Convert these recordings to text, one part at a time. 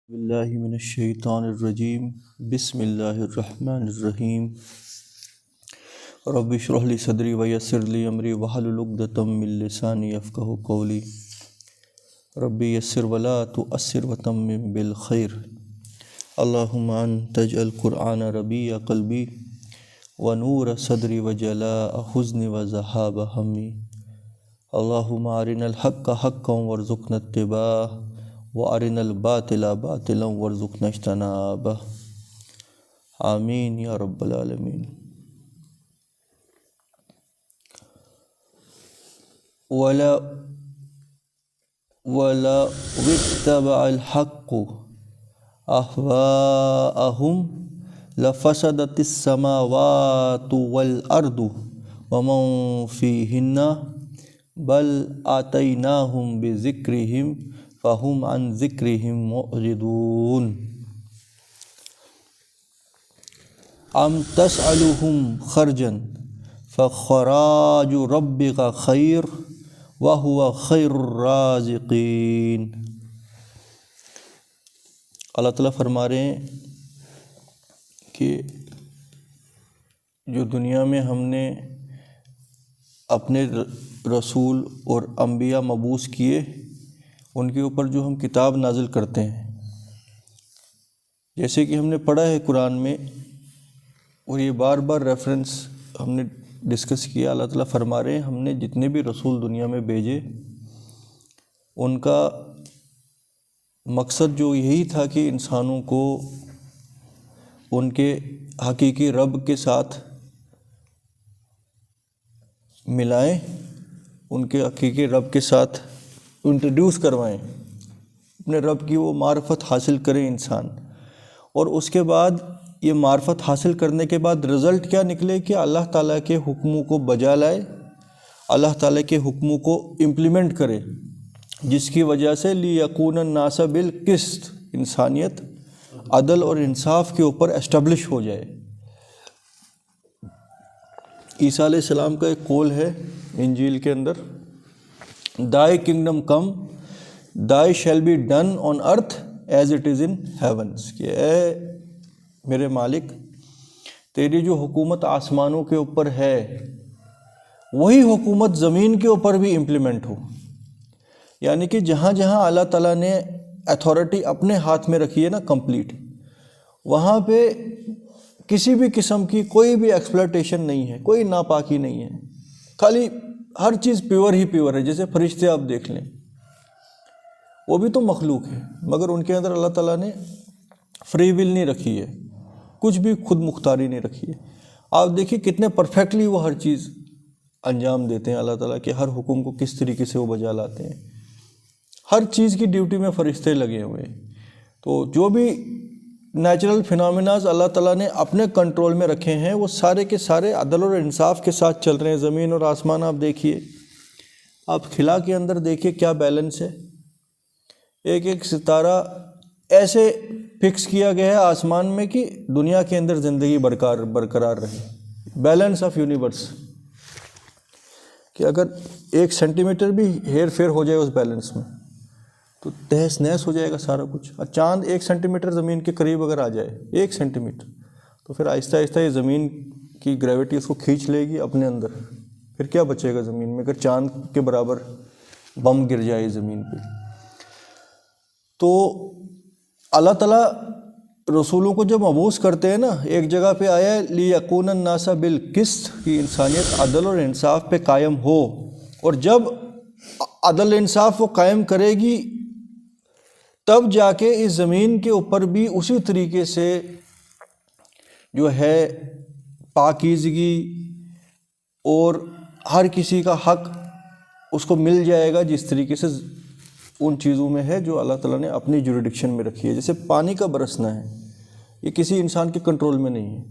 باللہ من الشیطان الرجیم بسم اللہ الرحمن الرحیم رب اشرح لی صدری ویسر لی امری واحلل عقدۃ من لسانی یفقہوا قولی رب یسر ولا تؤثر وتمم بالخیر اللہم انت اجعل القرآن ربیع قلبی ونور صدری وجلاء حزنی وذہاب ہمی اللہم ارنا الحق حقا وارزقنا اتباعہ وارنا الباطل باطلا وارزقنا اجتنابہ آمین یا رب العالمین۔ وَلَوِ اتَّبَعَ الْحَقُّ أَهْوَاءَهُمْ لَفَسَدَتِ السَّمَاوَاتُ وَالْأَرْضُ وَمَنْ فِيهِنَّ بَلْ آتَيْنَاهُمْ بِذِكْرِهِمْ فَهُمْ عَنْ ذِكْرِهِمْ مُعْرِضُونَ۔ أَمْ تَسْأَلُهُمْ خَرْجًا فَخَرَاجُ رَبِّكَ خَيْرٌ وَهُوَ خَيْرُ الرَّازِقِينَ۔ اللہ تعالیٰ فرما رہے ہیں کہ جو دنیا میں ہم نے اپنے رسول اور انبیاء مبعوث کیے، ان کے اوپر جو ہم کتاب نازل کرتے ہیں، جیسے کہ ہم نے پڑھا ہے قرآن میں، اور یہ بار بار ریفرنس ہم نے ڈسکس کیا، اللہ تعالیٰ فرما رہے ہیں ہم نے جتنے بھی رسول دنیا میں بھیجے، ان کا مقصد جو یہی تھا کہ انسانوں کو ان کے حقیقی رب کے ساتھ ملائیں، ان کے حقیقی رب کے ساتھ انٹروڈیوس کروائیں، اپنے رب کی وہ معرفت حاصل کریں انسان، اور اس کے بعد یہ معرفت حاصل کرنے کے بعد رزلٹ کیا نکلے کہ اللہ تعالیٰ کے حکموں کو بجا لائے، اللہ تعالیٰ کے حکموں کو امپلیمنٹ کرے، جس کی وجہ سے لِیَکُونَ النَّاسَ بِالْقِسْطِ، انسانیت عدل اور انصاف کے اوپر اسٹیبلش ہو جائے۔ عیسیٰ علیہ السلام کا ایک قول ہے انجیل کے اندر، Thy kingdom come, thy shall be done on earth as it is in heavens، کہ اے میرے مالک، تیری جو حکومت آسمانوں کے اوپر ہے، وہی حکومت زمین کے اوپر بھی امپلیمنٹ ہو۔ یعنی کہ جہاں جہاں اللہ تعالیٰ نے اتھارٹی اپنے ہاتھ میں رکھی ہے نا کمپلیٹ، وہاں پہ کسی بھی قسم کی کوئی بھی ایکسپلائٹیشن نہیں ہے، کوئی ناپاکی نہیں ہے، خالی ہر چیز پیور ہی پیور ہے۔ جیسے فرشتے آپ دیکھ لیں، وہ بھی تو مخلوق ہے، مگر ان کے اندر اللہ تعالیٰ نے فری ول نہیں رکھی ہے، کچھ بھی خود مختاری نہیں رکھی ہے۔ آپ دیکھیے کتنے پرفیکٹلی وہ ہر چیز انجام دیتے ہیں، اللہ تعالیٰ کے ہر حکم کو کس طریقے سے وہ بجا لاتے ہیں، ہر چیز کی ڈیوٹی میں فرشتے لگے ہوئے ہیں۔ تو جو بھی نیچرل فینامناز اللہ تعالیٰ نے اپنے کنٹرول میں رکھے ہیں، وہ سارے کے سارے عدل اور انصاف کے ساتھ چل رہے ہیں۔ زمین اور آسمان آپ دیکھیے، آپ خلا کے اندر دیکھیے کیا بیلنس ہے، ایک ایک ستارہ ایسے فکس کیا گیا ہے آسمان میں کہ دنیا کے اندر زندگی برقرار رہے۔ بیلنس آف یونیورس، کہ اگر 1 سینٹی میٹر بھی ہیر پھیر ہو جائے اس بیلنس میں تو تہس نہس ہو جائے گا سارا کچھ۔ اور چاند 1 سینٹی میٹر زمین کے قریب اگر آ جائے، 1 سینٹی میٹر، تو پھر آہستہ آہستہ یہ زمین کی گریوٹی اس کو کھینچ لے گی اپنے اندر، پھر کیا بچے گا زمین میں اگر چاند کے برابر بم گر جائے زمین پہ۔ تو اللہ تعالیٰ رسولوں کو جب مبعوث کرتے ہیں نا، ایک جگہ پہ آیا ہے لِیَکُونَ النَّاسَ بِالْقِسْطِ، کہ انسانیت عدل اور انصاف پہ قائم ہو، اور جب عدل انصاف وہ قائم کرے گی تب جا کے اس زمین کے اوپر بھی اسی طریقے سے جو ہے پاکیزگی اور ہر کسی کا حق اس کو مل جائے گا، جس طریقے سے ان چیزوں میں ہے جو اللہ تعالیٰ نے اپنی جوریڈکشن میں رکھی ہے۔ جیسے پانی کا برسنا ہے، یہ کسی انسان کے کنٹرول میں نہیں ہے،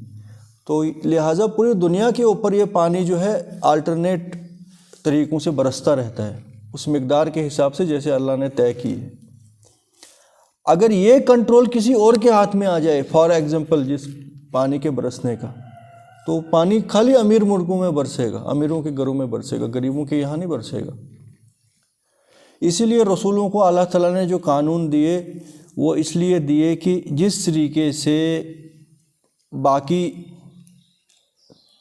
تو لہٰذا پوری دنیا کے اوپر یہ پانی جو ہے آلٹرنیٹ طریقوں سے برستا رہتا ہے، اس مقدار کے حساب سے جیسے اللہ نے طے کی ہے۔ اگر یہ کنٹرول کسی اور کے ہاتھ میں آ جائے، فار ایگزامپل جس پانی کے برسنے کا، تو پانی خالی امیر ملکوں میں برسے گا، امیروں کے گھروں میں برسے گا، غریبوں کے یہاں نہیں برسے گا۔ اسی لیے رسولوں کو اللہ تعالیٰ نے جو قانون دیے وہ اس لیے دیے کہ جس طریقے سے باقی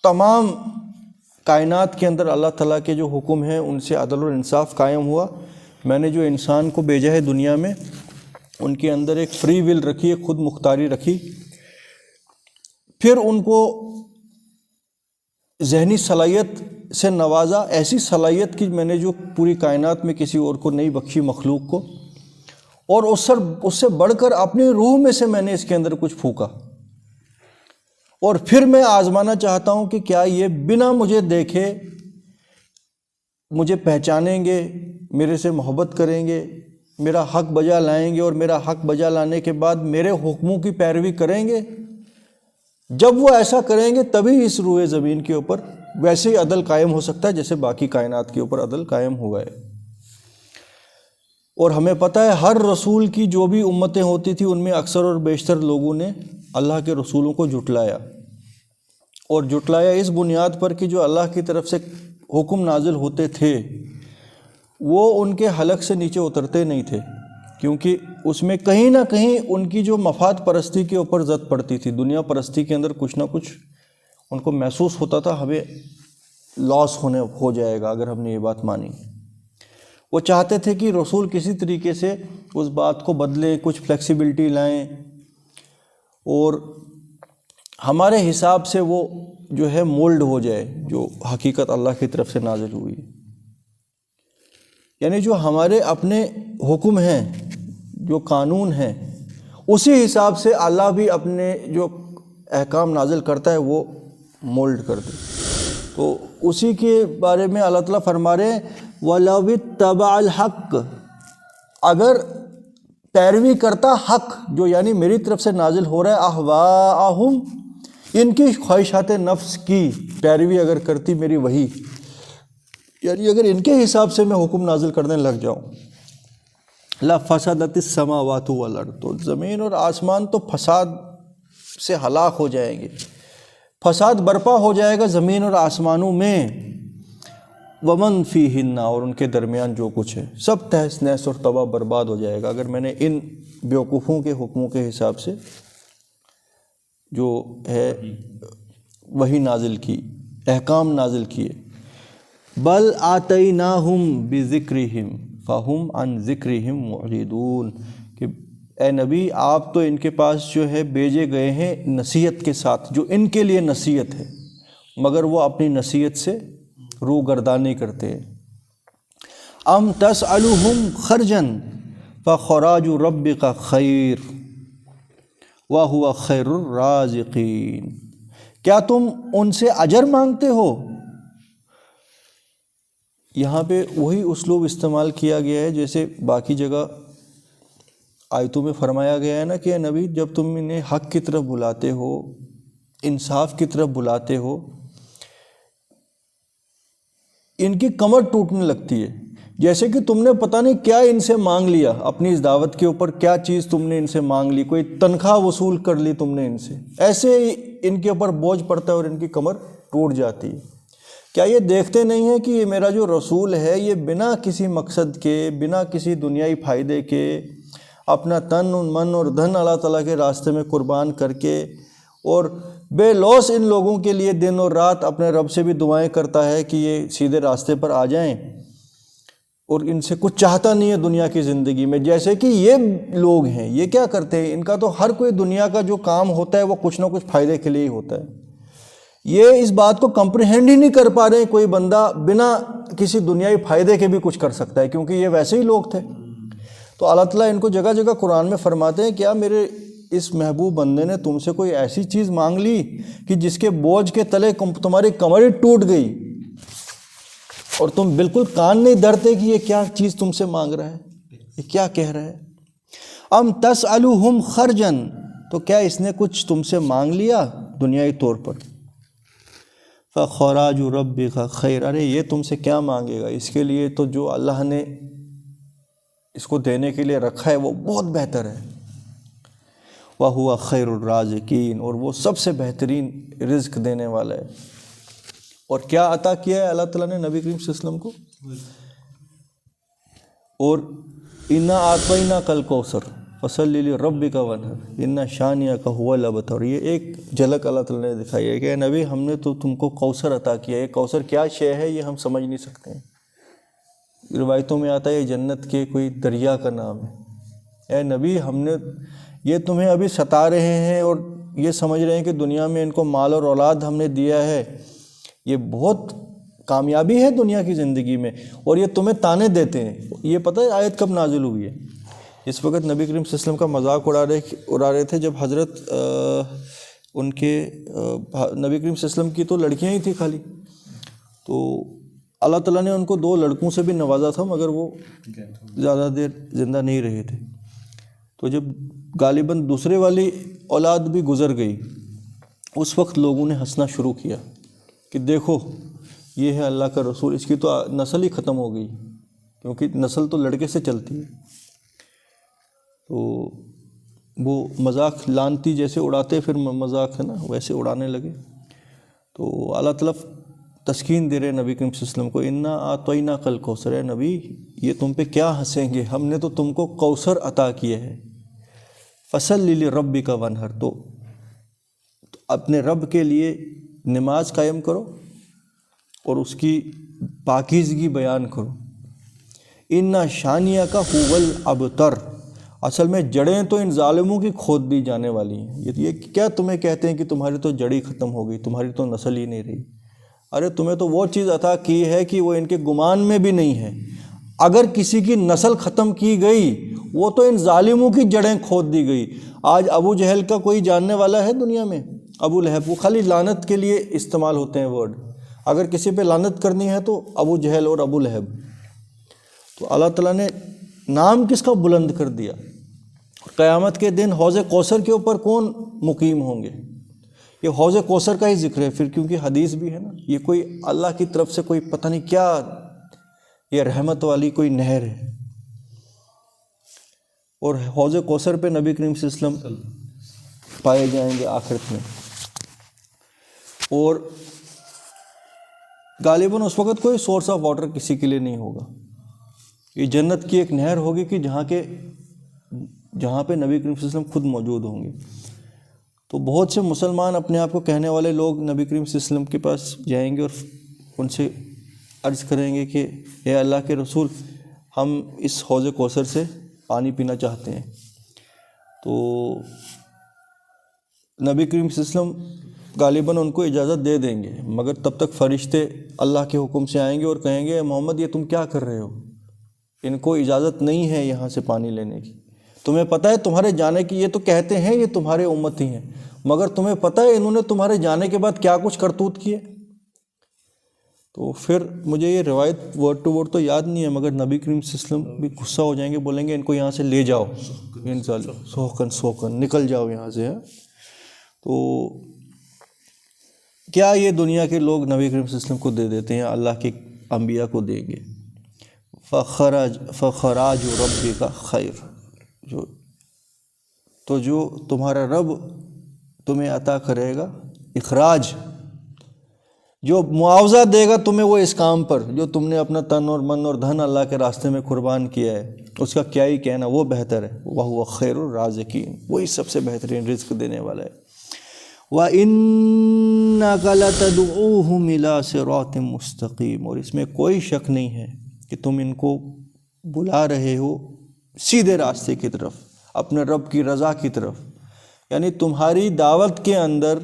تمام کائنات کے اندر اللہ تعالیٰ کے جو حکم ہیں ان سے عدل اور انصاف قائم ہوا، میں نے جو انسان کو بھیجا ہے دنیا میں ان کے اندر ایک فری ول رکھی، ایک خود مختاری رکھی، پھر ان کو ذہنی صلاحیت سے نوازا، ایسی صلاحیت کی میں نے جو پوری کائنات میں کسی اور کو نہیں بخشی مخلوق کو، اور اس سے بڑھ کر اپنی روح میں سے میں نے اس کے اندر کچھ پھونکا، اور پھر میں آزمانا چاہتا ہوں کہ کیا یہ بنا مجھے دیکھے مجھے پہچانیں گے، میرے سے محبت کریں گے، میرا حق بجا لائیں گے، اور میرا حق بجا لانے کے بعد میرے حکموں کی پیروی کریں گے۔ جب وہ ایسا کریں گے تبھی اس روئے زمین کے اوپر ویسے ہی عدل قائم ہو سکتا ہے جیسے باقی کائنات کے اوپر عدل قائم ہوا ہے۔ اور ہمیں پتہ ہے ہر رسول کی جو بھی امتیں ہوتی تھیں ان میں اکثر اور بیشتر لوگوں نے اللہ کے رسولوں کو جھٹلایا، اور جھٹلایا اس بنیاد پر کہ جو اللہ کی طرف سے حکم نازل ہوتے تھے وہ ان کے حلق سے نیچے اترتے نہیں تھے، کیونکہ اس میں کہیں نہ کہیں ان کی جو مفاد پرستی کے اوپر زد پڑتی تھی، دنیا پرستی کے اندر کچھ نہ کچھ ان کو محسوس ہوتا تھا، ہمیں لاس ہو جائے گا اگر ہم نے یہ بات مانی۔ وہ چاہتے تھے کہ رسول کسی طریقے سے اس بات کو بدلیں، کچھ فلیکسیبلٹی لائیں، اور ہمارے حساب سے وہ جو ہے مولڈ ہو جائے جو حقیقت اللہ کی طرف سے نازل ہوئی، یعنی جو ہمارے اپنے حکم ہیں، جو قانون ہیں، اسی حساب سے اللہ بھی اپنے جو احکام نازل کرتا ہے وہ مولڈ کر دے۔ تو اسی کے بارے میں اللہ تعالیٰ فرما رہے ہیں وَلَوِ اتَّبَعَ الْحَقَّ، اگر پیروی کرتا حق جو یعنی میری طرف سے نازل ہو رہا ہے، اہواءہم، ان کی خواہشات نفس کی پیروی اگر کرتی میری وحی، یعنی اگر ان کے حساب سے میں حکم نازل کرنے لگ جاؤں، لَفَسَدَتِ السَّمَاوَاتُ وَالْأَرْضُ، تو زمین اور آسمان تو فساد سے ہلاک ہو جائیں گے، فساد برپا ہو جائے گا زمین اور آسمانوں میں، وَمَن فِيهِنَّ، اور ان کے درمیان جو کچھ ہے سب تہس نہس اور تباہ برباد ہو جائے گا اگر میں نے ان بیوقوفوں کے حکموں کے حساب سے جو ہے وہی نازل کی، احکام نازل کیے۔ بل آتیناہم بذکرہم فہم عن ذکرہم معرضون، کہ اے نبی آپ تو ان کے پاس جو ہے بھیجے گئے ہیں نصیحت کے ساتھ، جو ان کے لیے نصیحت ہے، مگر وہ اپنی نصیحت سے روگردانی کرتے ہیں۔ ام تسألہم خرجا فخراج ربک خیر وہو خیر الرازقین، کیا تم ان سے اجر مانگتے ہو؟ یہاں پہ وہی اسلوب استعمال کیا گیا ہے جیسے باقی جگہ آیتوں میں فرمایا گیا ہے نا کہ اے نبی جب تم انہیں حق کی طرف بلاتے ہو، انصاف کی طرف بلاتے ہو، ان کی کمر ٹوٹنے لگتی ہے، جیسے کہ تم نے پتہ نہیں کیا ان سے مانگ لیا، اپنی اس دعوت کے اوپر کیا چیز تم نے ان سے مانگ لی، کوئی تنخواہ وصول کر لی تم نے ان سے، ایسے ہی ان کے اوپر بوجھ پڑتا ہے اور ان کی کمر ٹوٹ جاتی ہے۔ کیا یہ دیکھتے نہیں ہیں کہ یہ میرا جو رسول ہے یہ بنا کسی مقصد کے، بنا کسی دنیائی فائدے کے، اپنا تن من اور دھن اللہ تعالیٰ کے راستے میں قربان کر کے اور بے لوث ان لوگوں کے لیے دن اور رات اپنے رب سے بھی دعائیں کرتا ہے کہ یہ سیدھے راستے پر آ جائیں، اور ان سے کچھ چاہتا نہیں ہے دنیا کی زندگی میں، جیسے کہ یہ لوگ ہیں یہ کیا کرتے ہیں، ان کا تو ہر کوئی دنیا کا جو کام ہوتا ہے وہ کچھ نہ کچھ فائدے کے لیے ہی ہوتا ہے، یہ اس بات کو کمپریہینڈ ہی نہیں کر پا رہے ہیں کوئی بندہ بنا کسی دنیائی فائدے کے بھی کچھ کر سکتا ہے، کیونکہ یہ ویسے ہی لوگ تھے۔ تو اللہ تعالیٰ ان کو جگہ جگہ قرآن میں فرماتے ہیں کیا میرے اس محبوب بندے نے تم سے کوئی ایسی چیز مانگ لی کہ جس کے بوجھ کے تلے تمہاری کمر ہی ٹوٹ گئی اور تم بالکل کان نہیں دھرتے کہ یہ کیا چیز تم سے مانگ رہا ہے، یہ کیا کہہ رہا ہے۔ ام تسألہم خرجا، تو کیا اس نے کچھ تم سے مانگ لیا دنیائی طور پر، فخراج ربک خیر، ارے یہ تم سے کیا مانگے گا، اس کے لیے تو جو اللہ نے اس کو دینے کے لیے رکھا ہے وہ بہت بہتر ہے، وَهُوَ خَيْرُ الرَّازِقِينَ، اور وہ سب سے بہترین رزق دینے والا ہے۔ اور کیا عطا کیا ہے اللہ تعالیٰ نے نبی کریم صلی اللہ علیہ وسلم کو، اور اِنَّا أَعْطَيْنَاكَ الْكَوْثَرَ فصلی لربک وانحر ان شانئک هو الابتر۔ یہ ایک جھلک اللہ تعالیٰ نے دکھائی ہے کہ اے نبی ہم نے تو تم کو کوثر عطا کیا ہے۔ یہ کوثر کیا شے ہے یہ ہم سمجھ نہیں سکتے ہیں، روایتوں میں آتا ہے یہ جنت کے کوئی دریا کا نام ہے۔ اے نبی ہم نے یہ تمہیں ابھی ستا رہے ہیں اور یہ سمجھ رہے ہیں کہ دنیا میں ان کو مال اور اولاد ہم نے دیا ہے، یہ بہت کامیابی ہے دنیا کی زندگی میں، اور یہ تمہیں تانے دیتے ہیں۔ یہ پتہ ہے آیت کب نازل ہوئی ہے؟ اس وقت نبی کریم صلی اللہ علیہ وسلم کا مذاق اڑا رہے تھے، جب حضرت ان کے نبی کریم صلی اللہ علیہ وسلم کی تو لڑکیاں ہی تھیں خالی، تو اللہ تعالیٰ نے ان کو 2 لڑکوں سے بھی نوازا تھا مگر وہ زیادہ دیر زندہ نہیں رہے تھے۔ تو جب غالباً دوسرے والی اولاد بھی گزر گئی، اس وقت لوگوں نے ہنسنا شروع کیا کہ دیکھو یہ ہے اللہ کا رسول، اس کی تو نسل ہی ختم ہو گئی، کیونکہ نسل تو لڑکے سے چلتی ہے۔ تو وہ مذاق لانتی جیسے اڑاتے پھر مذاق ہے نا ویسے اڑانے لگے۔ تو اللہ تعالیٰ تسکین دے رہے نبی کریم صلی اللہ علیہ وسلم کو، انا اعطیناک الکوثر، اے نبی یہ تم پہ کیا ہنسیں گے، ہم نے تو تم کو کوثر عطا کیا ہے۔ فصلی لربک وانحر، تو اپنے رب کے لیے نماز قائم کرو اور اس کی پاکیزگی بیان کرو۔ ان شانئک هو الابتر، اصل میں جڑیں تو ان ظالموں کی کھود دی جانے والی ہیں۔ یہ کیا تمہیں کہتے ہیں کہ تمہاری تو جڑی ختم ہو گئی، تمہاری تو نسل ہی نہیں رہی؟ ارے تمہیں تو وہ چیز عطا کی ہے کہ وہ ان کے گمان میں بھی نہیں ہے۔ اگر کسی کی نسل ختم کی گئی وہ تو ان ظالموں کی جڑیں کھود دی گئی۔ آج ابو جہل کا کوئی جاننے والا ہے دنیا میں؟ ابو لہب، وہ خالی لعنت کے لیے استعمال ہوتے ہیں ورڈ، اگر کسی پہ لعنت کرنی ہے تو ابو جہل اور ابو لہب۔ تو اللہ تعالیٰ نے نام کس کا بلند کر دیا۔ قیامت کے دن حوض کوثر کے اوپر کون مقیم ہوں گے؟ یہ حوض کوثر کا ہی ذکر ہے پھر، کیونکہ حدیث بھی ہے نا، یہ کوئی اللہ کی طرف سے کوئی پتہ نہیں کیا یہ رحمت والی کوئی نہر ہے، اور حوض کوثر پہ نبی کریم صلی اللہ علیہ وسلم پائے جائیں گے آخرت میں۔ اور غالباً اس وقت کوئی سورس آف واٹر کسی کے لیے نہیں ہوگا، یہ جنت کی ایک نہر ہوگی کہ جہاں پہ نبی کریم صلی اللہ علیہ وسلم خود موجود ہوں گے۔ تو بہت سے مسلمان اپنے آپ کو کہنے والے لوگ نبی کریم صلی اللہ علیہ وسلم کے پاس جائیں گے اور ان سے عرض کریں گے کہ اے اللہ کے رسول ہم اس حوض کوثر سے پانی پینا چاہتے ہیں۔ تو نبی کریم صلی اللہ علیہ وسلم غالباً ان کو اجازت دے دیں گے، مگر تب تک فرشتے اللہ کے حکم سے آئیں گے اور کہیں گے اے محمد یہ تم کیا کر رہے ہو، ان کو اجازت نہیں ہے یہاں سے پانی لینے کی۔ تمہیں پتہ ہے تمہارے جانے کی، یہ تو کہتے ہیں یہ تمہارے امتی ہیں، مگر تمہیں پتہ ہے انہوں نے تمہارے جانے کے بعد کیا کچھ کرتوت کیے۔ تو پھر مجھے یہ روایت ورڈ ٹو ورڈ تو یاد نہیں ہے، مگر نبی کریم صلی اللہ علیہ وسلم بھی غصہ ہو جائیں گے، بولیں گے ان کو یہاں سے لے جاؤ، سوکن نکل جاؤ یہاں سے۔ تو کیا یہ دنیا کے لوگ نبی کریم صلی اللہ علیہ وسلم کو دے دیتے ہیں، اللہ کے انبیاء کو دیں گے۔ فخراج ربک خیر، تو جو تمہارا رب تمہیں عطا کرے گا، اخراج جو معاوضہ دے گا تمہیں وہ اس کام پر جو تم نے اپنا تن اور من اور دھن اللہ کے راستے میں قربان کیا ہے، اس کا کیا ہی کہنا، وہ بہتر ہے۔ وَهُوَ خَيْرُ الرَّازِقِينَ، وہی سب سے بہترین رزق دینے والا ہے۔ وَإِنَّكَ لَتَدْعُوهُمْ إِلَىٰ صِرَاطٍ مُسْتَقِيمٍ، اور اس میں کوئی شک نہیں ہے کہ تم ان کو بلا رہے ہو سیدھے راستے کی طرف، اپنے رب کی رضا کی طرف، یعنی تمہاری دعوت کے اندر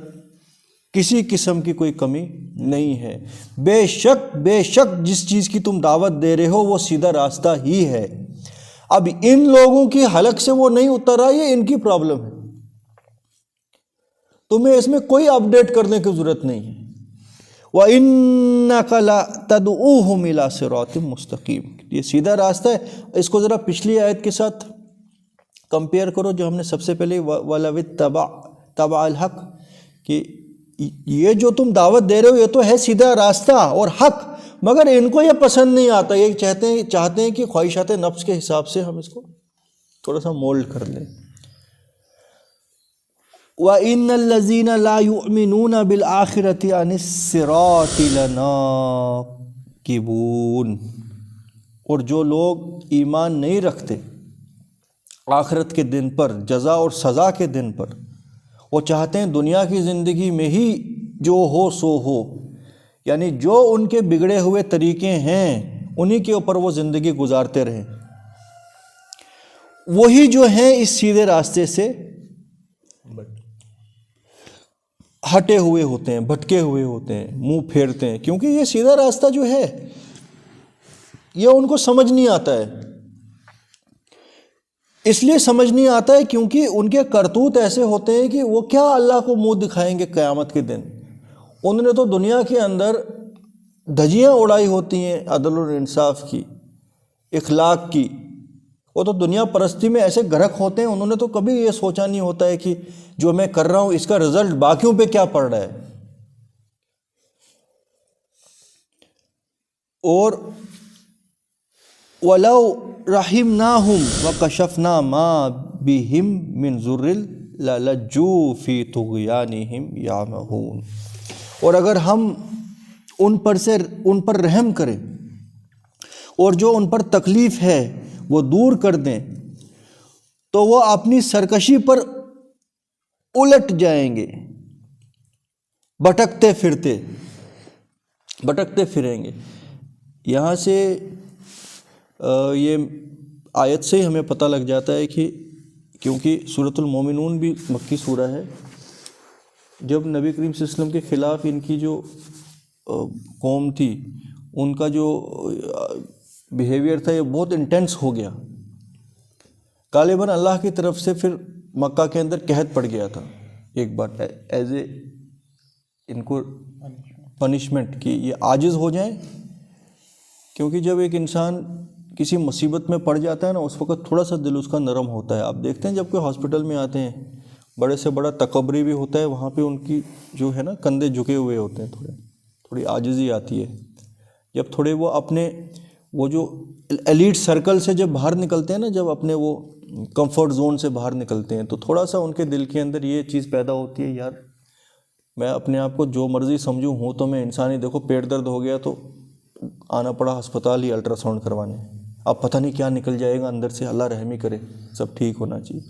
کسی قسم کی کوئی کمی نہیں ہے۔ بے شک جس چیز کی تم دعوت دے رہے ہو وہ سیدھا راستہ ہی ہے۔ اب ان لوگوں کی حلق سے وہ نہیں اتر رہا، یہ ان کی پرابلم ہے، تمہیں اس میں کوئی اپڈیٹ کرنے کی ضرورت نہیں ہے۔ وَإِنَّكَ لَتَدْعُوهُمْ إِلَىٰ صِرَاطٍ مُسْتَقِيمٍ، یہ سیدھا راستہ ہے۔ اس کو ذرا پچھلی آیت کے ساتھ کمپیئر کرو جو ہم نے سب سے پہلے وَلَوِ اتَّبَعَ الْحَقَّ، کہ یہ جو تم دعوت دے رہے ہو یہ تو ہے سیدھا راستہ اور حق، مگر ان کو یہ پسند نہیں آتا، یہ چاہتے ہیں کہ خواہشات نفس کے حساب سے ہم اس کو تھوڑا سا مولڈ کر لیں۔ وَإِنَّ الَّذِينَ لَا يُؤْمِنُونَ بِالْآخِرَةِ عَنِ الصِّرَاطِ لَنَاكِبُونَ، اور جو لوگ ایمان نہیں رکھتے آخرت کے دن پر، جزا اور سزا کے دن پر۔ وہ چاہتے ہیں دنیا کی زندگی میں ہی جو ہو سو ہو، یعنی جو ان کے بگڑے ہوئے طریقے ہیں انہی کے اوپر وہ زندگی گزارتے رہیں۔ وہی جو ہیں اس سیدھے راستے سے ہٹے ہوئے ہوتے ہیں، بھٹکے ہوئے ہوتے ہیں، منہ پھیرتے ہیں، کیونکہ یہ سیدھا راستہ جو ہے یہ ان کو سمجھ نہیں آتا ہے۔ اس لیے سمجھ نہیں آتا ہے کیونکہ ان کے کرتوت ایسے ہوتے ہیں کہ وہ کیا اللہ کو منہ دکھائیں گے قیامت کے دن۔ انہوں نے تو دنیا کے اندر دھجیاں اڑائی ہوتی ہیں عدل اور انصاف کی، اخلاق کی۔ وہ تو دنیا پرستی میں ایسے غرق ہوتے ہیں، انہوں نے تو کبھی یہ سوچا نہیں ہوتا ہے کہ جو میں کر رہا ہوں اس کا رزلٹ باقیوں پہ کیا پڑ رہا ہے۔ اور وَلَوْ رَحِمْنَاهُمْ وَكَشَفْنَا مَا بِهِمْ مِنْ ضُرٍّ لَلَجُّوا فِي طُغْيَانِهِمْ يَعْمَهُونَ، اور اگر ہم ان پر رحم کریں اور جو ان پر تکلیف ہے وہ دور کر دیں تو وہ اپنی سرکشی پر الٹ جائیں گے، بھٹکتے پھریں گے۔ یہاں سے یہ آیت سے ہی ہمیں پتہ لگ جاتا ہے کہ کیونکہ سورۃ المومنون بھی مکی سورہ ہے، جب نبی کریم صلی اللہ علیہ وسلم کے خلاف ان کی جو قوم تھی ان کا جو بیہیویئر تھا یہ بہت انٹینس ہو گیا، غالباً اللہ کی طرف سے پھر مکہ کے اندر قحط پڑ گیا تھا ایک بار، ایز اے ان کو پنشمنٹ کہ یہ عاجز ہو جائیں۔ کیونکہ جب ایک انسان کسی مصیبت میں پڑ جاتا ہے نا اس وقت تھوڑا سا دل اس کا نرم ہوتا ہے۔ آپ دیکھتے ہیں جب کوئی ہاسپٹل میں آتے ہیں بڑے سے بڑا تکبری بھی ہوتا ہے، وہاں پہ ان کی جو ہے نا کندھے جھکے ہوئے ہوتے ہیں، تھوڑی عاجزی آتی ہے۔ جب تھوڑے وہ اپنے وہ جو ایلیٹ سرکل سے جب باہر نکلتے ہیں نا، جب اپنے وہ کمفرٹ زون سے باہر نکلتے ہیں تو تھوڑا سا ان کے دل کے اندر یہ چیز پیدا ہوتی ہے، یار میں اپنے آپ کو جو مرضی سمجھوں ہوں تو میں انسانی، دیکھو پیٹ درد ہو گیا تو آنا پڑا ہسپتال ہی الٹرا ساؤنڈ کروانے، اب پتہ نہیں کیا نکل جائے گا اندر سے، اللہ رحمی کرے، سب ٹھیک ہونا چاہیے۔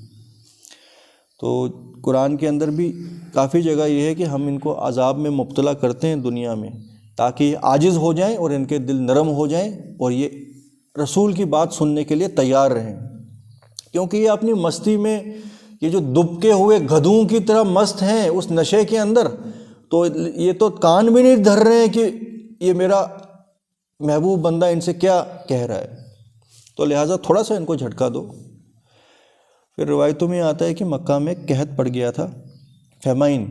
تو قرآن کے اندر بھی کافی جگہ یہ ہے کہ ہم ان کو عذاب میں مبتلا کرتے ہیں دنیا میں تاکہ یہ عاجز ہو جائیں اور ان کے دل نرم ہو جائیں اور یہ رسول کی بات سننے کے لیے تیار رہیں، کیونکہ یہ اپنی مستی میں یہ جو دبکے ہوئے گدھوں کی طرح مست ہیں اس نشے کے اندر، تو یہ تو کان بھی نہیں دھر رہے ہیں کہ یہ میرا محبوب بندہ ان سے کیا کہہ رہا ہے، تو لہٰذا تھوڑا سا ان کو جھٹکا دو۔ پھر روایتوں میں آتا ہے کہ مکہ میں قحط پڑ گیا تھا، فیمائن،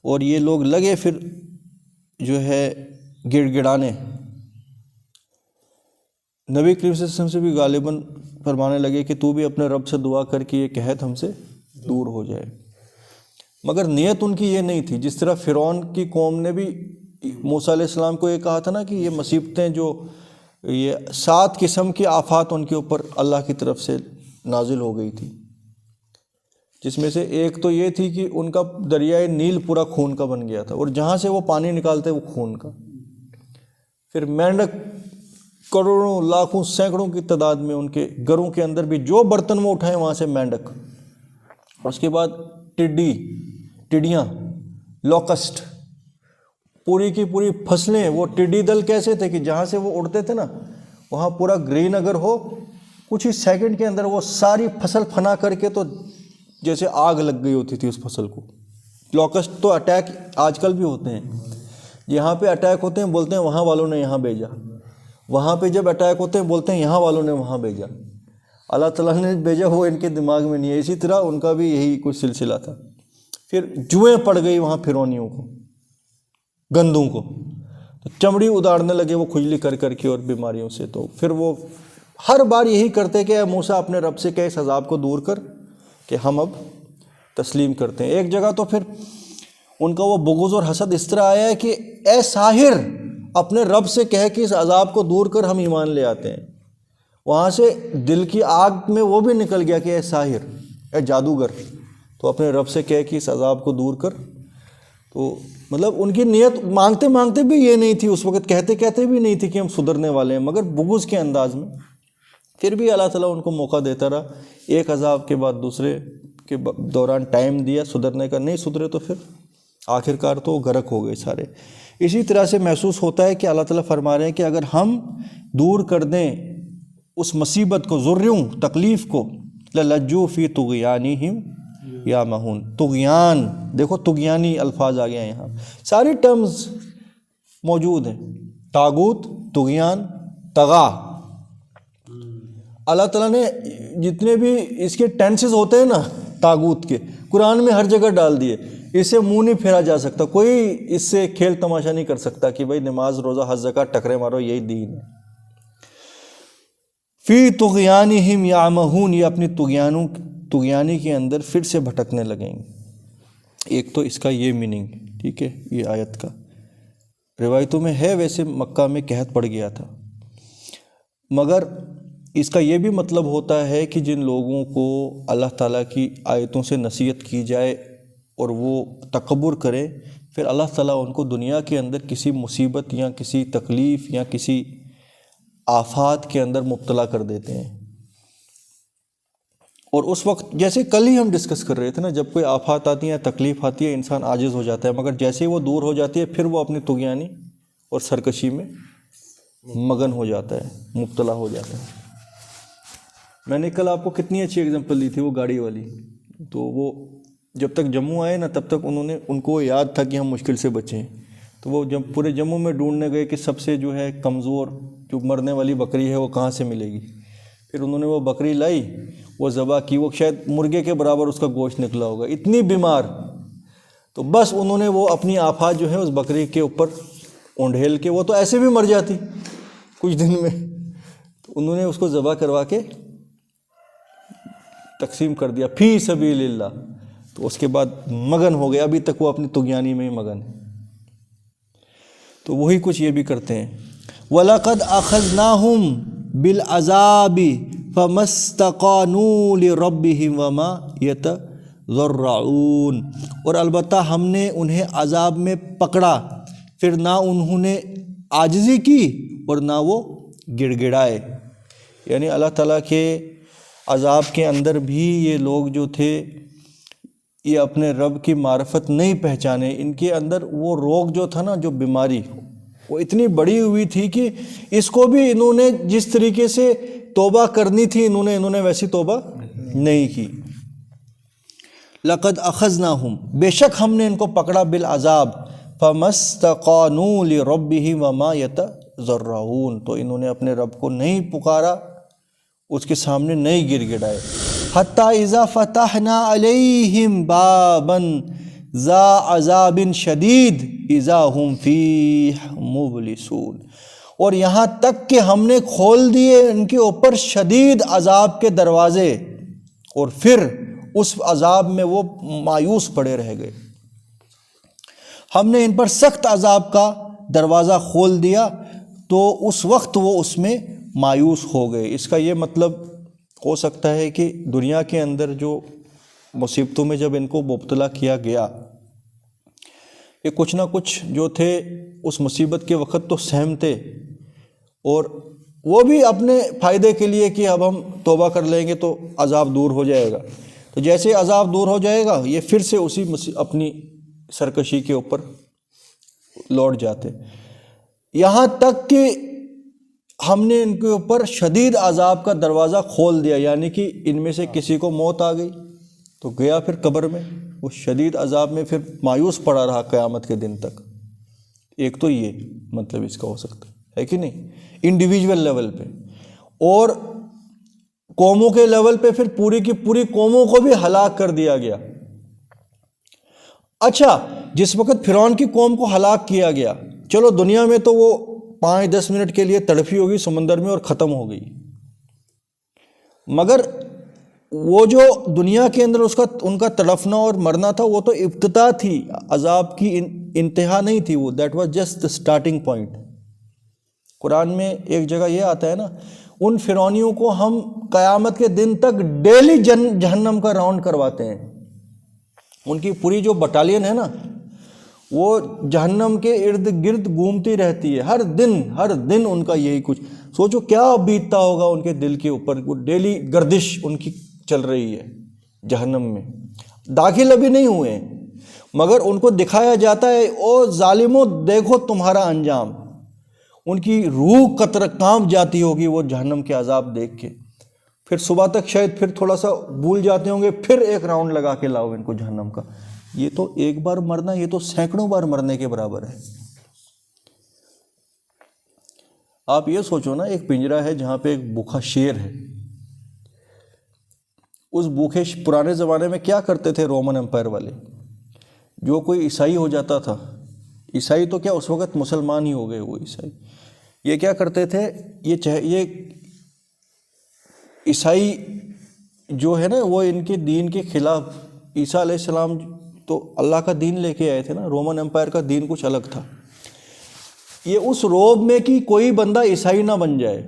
اور یہ لوگ لگے پھر جو ہے گڑ گڑانے، نبی کریم صلی اللہ علیہ وسلم سے بھی غالباً فرمانے لگے کہ تو بھی اپنے رب سے دعا کر کہ یہ قحط ہم سے دور ہو جائے، مگر نیت ان کی یہ نہیں تھی۔ جس طرح فرعون کی قوم نے بھی موسیٰ علیہ السلام کو یہ کہا تھا نا کہ یہ مصیبتیں جو یہ 7 قسم کی آفات ان کے اوپر اللہ کی طرف سے نازل ہو گئی تھی، جس میں سے ایک تو یہ تھی کہ ان کا دریائے نیل پورا خون کا بن گیا تھا اور جہاں سے وہ پانی نکالتے وہ خون کا۔ پھر مینڈک کروڑوں لاکھوں سینکڑوں کی تعداد میں ان کے گھروں کے اندر بھی جو برتن وہ اٹھائیں وہاں سے مینڈک، اور اس کے بعد ٹڈیاں، لوکسٹ، پوری کی پوری فصلیں۔ وہ ٹڈی دل کیسے تھے کہ جہاں سے وہ اڑتے تھے نا وہاں پورا گرین اگر ہو کچھ ہی سیکنڈ کے اندر وہ ساری فصل پھنا کر کے تو جیسے آگ لگ گئی ہوتی تھی اس فصل کو۔ لوکسٹ تو اٹیک آج کل بھی ہوتے ہیں، یہاں پہ اٹیک ہوتے ہیں بولتے ہیں وہاں والوں نے یہاں بھیجا، وہاں پہ جب اٹیک ہوتے ہیں بولتے ہیں یہاں والوں نے وہاں بھیجا، اللہ تعالیٰ نے بھیجا وہ ان کے دماغ میں نہیں ہے۔ اسی طرح ان کا بھی یہی کچھ سلسلہ تھا۔ پھر جوئیں پڑ گئی وہاں فرعونیوں کو، گندوں کو، تو چمڑی اداڑنے لگے وہ کھجلی کر کر کے اور بیماریوں سے۔ تو پھر وہ ہر بار یہی کرتے کہ اے موسیٰ اپنے رب سے کہ اس عذاب کو دور کر کہ ہم اب تسلیم کرتے ہیں۔ ایک جگہ تو پھر ان کا وہ بغض اور حسد اس طرح آیا ہے کہ اے ساحر اپنے رب سے کہہ کہ اس عذاب کو دور کر ہم ایمان لے آتے ہیں۔ وہاں سے دل کی آگ میں وہ بھی نکل گیا کہ اے ساحر، اے جادوگر، تو اپنے رب سے کہہ کہ اس عذاب کو دور کر۔ تو مطلب ان کی نیت مانگتے مانگتے بھی یہ نہیں تھی، اس وقت کہتے کہتے بھی نہیں تھی کہ ہم سدھرنے والے ہیں، مگر بغض کے انداز میں پھر بھی اللہ تعالیٰ ان کو موقع دیتا رہا، ایک عذاب کے بعد دوسرے کے دوران ٹائم دیا سدھرنے کا، نہیں سدھرے تو پھر آخر کار تو غرق ہو گئے سارے۔ اسی طرح سے محسوس ہوتا ہے کہ اللہ تعالیٰ فرما رہے ہیں کہ اگر ہم دور کر دیں اس مصیبت کو، ضروں تکلیف کو، لَلَجُّوا فِي طُغْيَانِهِمْ يَعْمَهُونَ، طغیان، دیکھو طغیانی الفاظ آ گئے ہیں یہاں، ساری ٹرمز موجود ہیں، طاغوت، طغیان، طغا۔ اللہ تعالیٰ نے جتنے بھی اس کے ٹینسز ہوتے ہیں نا طاغوت کے، قرآن میں ہر جگہ ڈال دیے، اس سے منہ نہیں پھیرا جا سکتا، کوئی اس سے کھیل تماشا نہیں کر سکتا کہ بھائی نماز روزہ حج زکوٰۃ ٹکرے مارو یہی دین ہے۔ فی طغیانہم یعمہون، یہ اپنی طغیانی کے اندر پھر سے بھٹکنے لگیں گے۔ ایک تو اس کا یہ میننگ، ٹھیک ہے، یہ آیت کا روایتوں میں ہے، ویسے مکہ میں قحط پڑ گیا تھا، مگر اس کا یہ بھی مطلب ہوتا ہے کہ جن لوگوں کو اللہ تعالیٰ کی آیتوں سے نصیحت کی جائے اور وہ تکبر کریں، پھر اللہ تعالیٰ ان کو دنیا کے اندر کسی مصیبت یا کسی تکلیف یا کسی آفات کے اندر مبتلا کر دیتے ہیں۔ اور اس وقت جیسے کل ہی ہم ڈسکس کر رہے تھے نا، جب کوئی آفات آتی ہے، تکلیف آتی ہے، انسان عاجز ہو جاتا ہے، مگر جیسے ہی وہ دور ہو جاتی ہے پھر وہ اپنی طغیانی اور سرکشی میں مگن ہو جاتا ہے، مبتلا ہو جاتا ہے۔ میں نے کل آپ کو کتنی اچھی اگزامپل دی تھی، وہ گاڑی والی، تو وہ جب تک جموں آئے نا تب تک ان کو یاد تھا کہ ہم مشکل سے بچیں، تو وہ جب پورے جموں میں ڈھونڈنے گئے کہ سب سے جو ہے کمزور جو مرنے والی بکری ہے وہ کہاں سے ملے گی، پھر انہوں نے وہ بکری لائی، وہ ذبح کی، وہ شاید مرغے کے برابر اس کا گوشت نکلا ہوگا، اتنی بیمار، تو بس انہوں نے وہ اپنی آفات جو ہے اس بکری کے اوپر اونڈھیل کے، وہ تو ایسے بھی مر جاتی کچھ دن میں، تو انہوں نے اس کو ذبح کروا کے تقسیم کر دیا فی سبیل اللہ، تو اس کے بعد مگن ہو گئے، ابھی تک وہ اپنی طغیانی میں ہی مگن ہے۔ تو وہی کچھ یہ بھی کرتے ہیں، وَلَقَدْ أَخَذْنَاهُمْ بِالْعَذَابِ فَمَا اسْتَقَامُوا لِرَبِّهِمْ وَمَا يَتَضَرَّعُونَ، اور البتہ ہم نے انہیں عذاب میں پکڑا، پھر نہ انہوں نے عاجزی کی اور نہ وہ گڑ گڑائے۔ یعنی اللہ تعالیٰ کے عذاب کے اندر بھی یہ لوگ جو تھے یہ اپنے رب کی معرفت نہیں پہچانے، ان کے اندر وہ روگ جو تھا نا، جو بیماری، وہ اتنی بڑی ہوئی تھی کہ اس کو بھی انہوں نے جس طریقے سے توبہ کرنی تھی انہوں نے ویسی توبہ نہیں کی۔ لقد اخذناہم، بے شک ہم نے ان کو پکڑا، بالعذاب، فما استقاموا لربہم وما یتضرعون، تو انہوں نے اپنے رب کو نہیں پکارا، اس کے سامنے نہیں گر گڑائے۔ حتی اذا فتحنا علیہم بابا ذا عذاب شدید اذا ہم فیہ مبلسون، اور یہاں تک کہ ہم نے کھول دیے ان کے اوپر شدید عذاب کے دروازے، اور پھر اس عذاب میں وہ مایوس پڑے رہ گئے۔ ہم نے ان پر سخت عذاب کا دروازہ کھول دیا تو اس وقت وہ اس میں مایوس ہو گئے۔ اس کا یہ مطلب ہو سکتا ہے کہ دنیا کے اندر جو مصیبتوں میں جب ان کو مبتلا کیا گیا، یہ کچھ نہ کچھ جو تھے اس مصیبت کے وقت تو سہمتے، اور وہ بھی اپنے فائدے کے لیے کہ اب ہم توبہ کر لیں گے تو عذاب دور ہو جائے گا، تو جیسے عذاب دور ہو جائے گا یہ پھر سے اسی اپنی سرکشی کے اوپر لوٹ جاتے، یہاں تک کہ ہم نے ان کے اوپر شدید عذاب کا دروازہ کھول دیا، یعنی کہ ان میں سے کسی کو موت آ گئی تو گیا پھر قبر میں، وہ شدید عذاب میں پھر مایوس پڑا رہا قیامت کے دن تک۔ ایک تو یہ مطلب اس کا ہو سکتا ہے کہ نہیں، انڈیویجول لیول پہ، اور قوموں کے لیول پہ پھر پوری کی پوری قوموں کو بھی ہلاک کر دیا گیا۔ اچھا، جس وقت فرعون کی قوم کو ہلاک کیا گیا، چلو دنیا میں تو وہ 5-10 منٹ کے لیے تڑپی ہوگی سمندر میں اور ختم ہو گئی، مگر وہ جو دنیا کے اندر ان کا تڑپنا اور مرنا تھا وہ تو ابتدا تھی، عذاب کی انتہا نہیں تھی، وہ that was just the starting point۔ قرآن میں ایک جگہ یہ آتا ہے نا، ان فرعونیوں کو ہم قیامت کے دن تک ڈیلی جہنم کا راؤنڈ کرواتے ہیں، ان کی پوری جو بٹالین ہے نا وہ جہنم کے ارد گرد گھومتی رہتی ہے، ہر دن ان کا یہی کچھ. سوچو کیا بیتتا ہوگا ان کے دل کے اوپر. وہ ڈیلی گردش ان کی چل رہی ہے جہنم میں. داخل ابھی نہیں ہوئے ہیں مگر ان کو دکھایا جاتا ہے او ظالموں دیکھو تمہارا انجام. ان کی روح کانپ جاتی ہوگی وہ جہنم کے عذاب دیکھ کے. پھر صبح تک شاید پھر تھوڑا سا بھول جاتے ہوں گے، پھر ایک راؤنڈ لگا کے لاؤ ان کو جہنم کا. یہ تو ایک بار مرنا، یہ تو سینکڑوں بار مرنے کے برابر ہے. آپ یہ سوچو نا، ایک پنجرا ہے جہاں پہ ایک بھوکا شیر ہے. اس بھوکے پرانے زمانے میں کیا کرتے تھے رومن امپائر والے؟ جو کوئی عیسائی ہو جاتا تھا، عیسائی تو کیا اس وقت مسلمان ہی ہو گئے وہ عیسائی، یہ کیا کرتے تھے، یہ عیسائی جو ہے نا وہ ان کے دین کے خلاف. عیسیٰ علیہ السلام تو اللہ کا دین لے کے آئے تھے نا، رومن امپائر کا دین کچھ الگ تھا. یہ اس روب میں کہ کوئی بندہ عیسائی نہ بن جائے،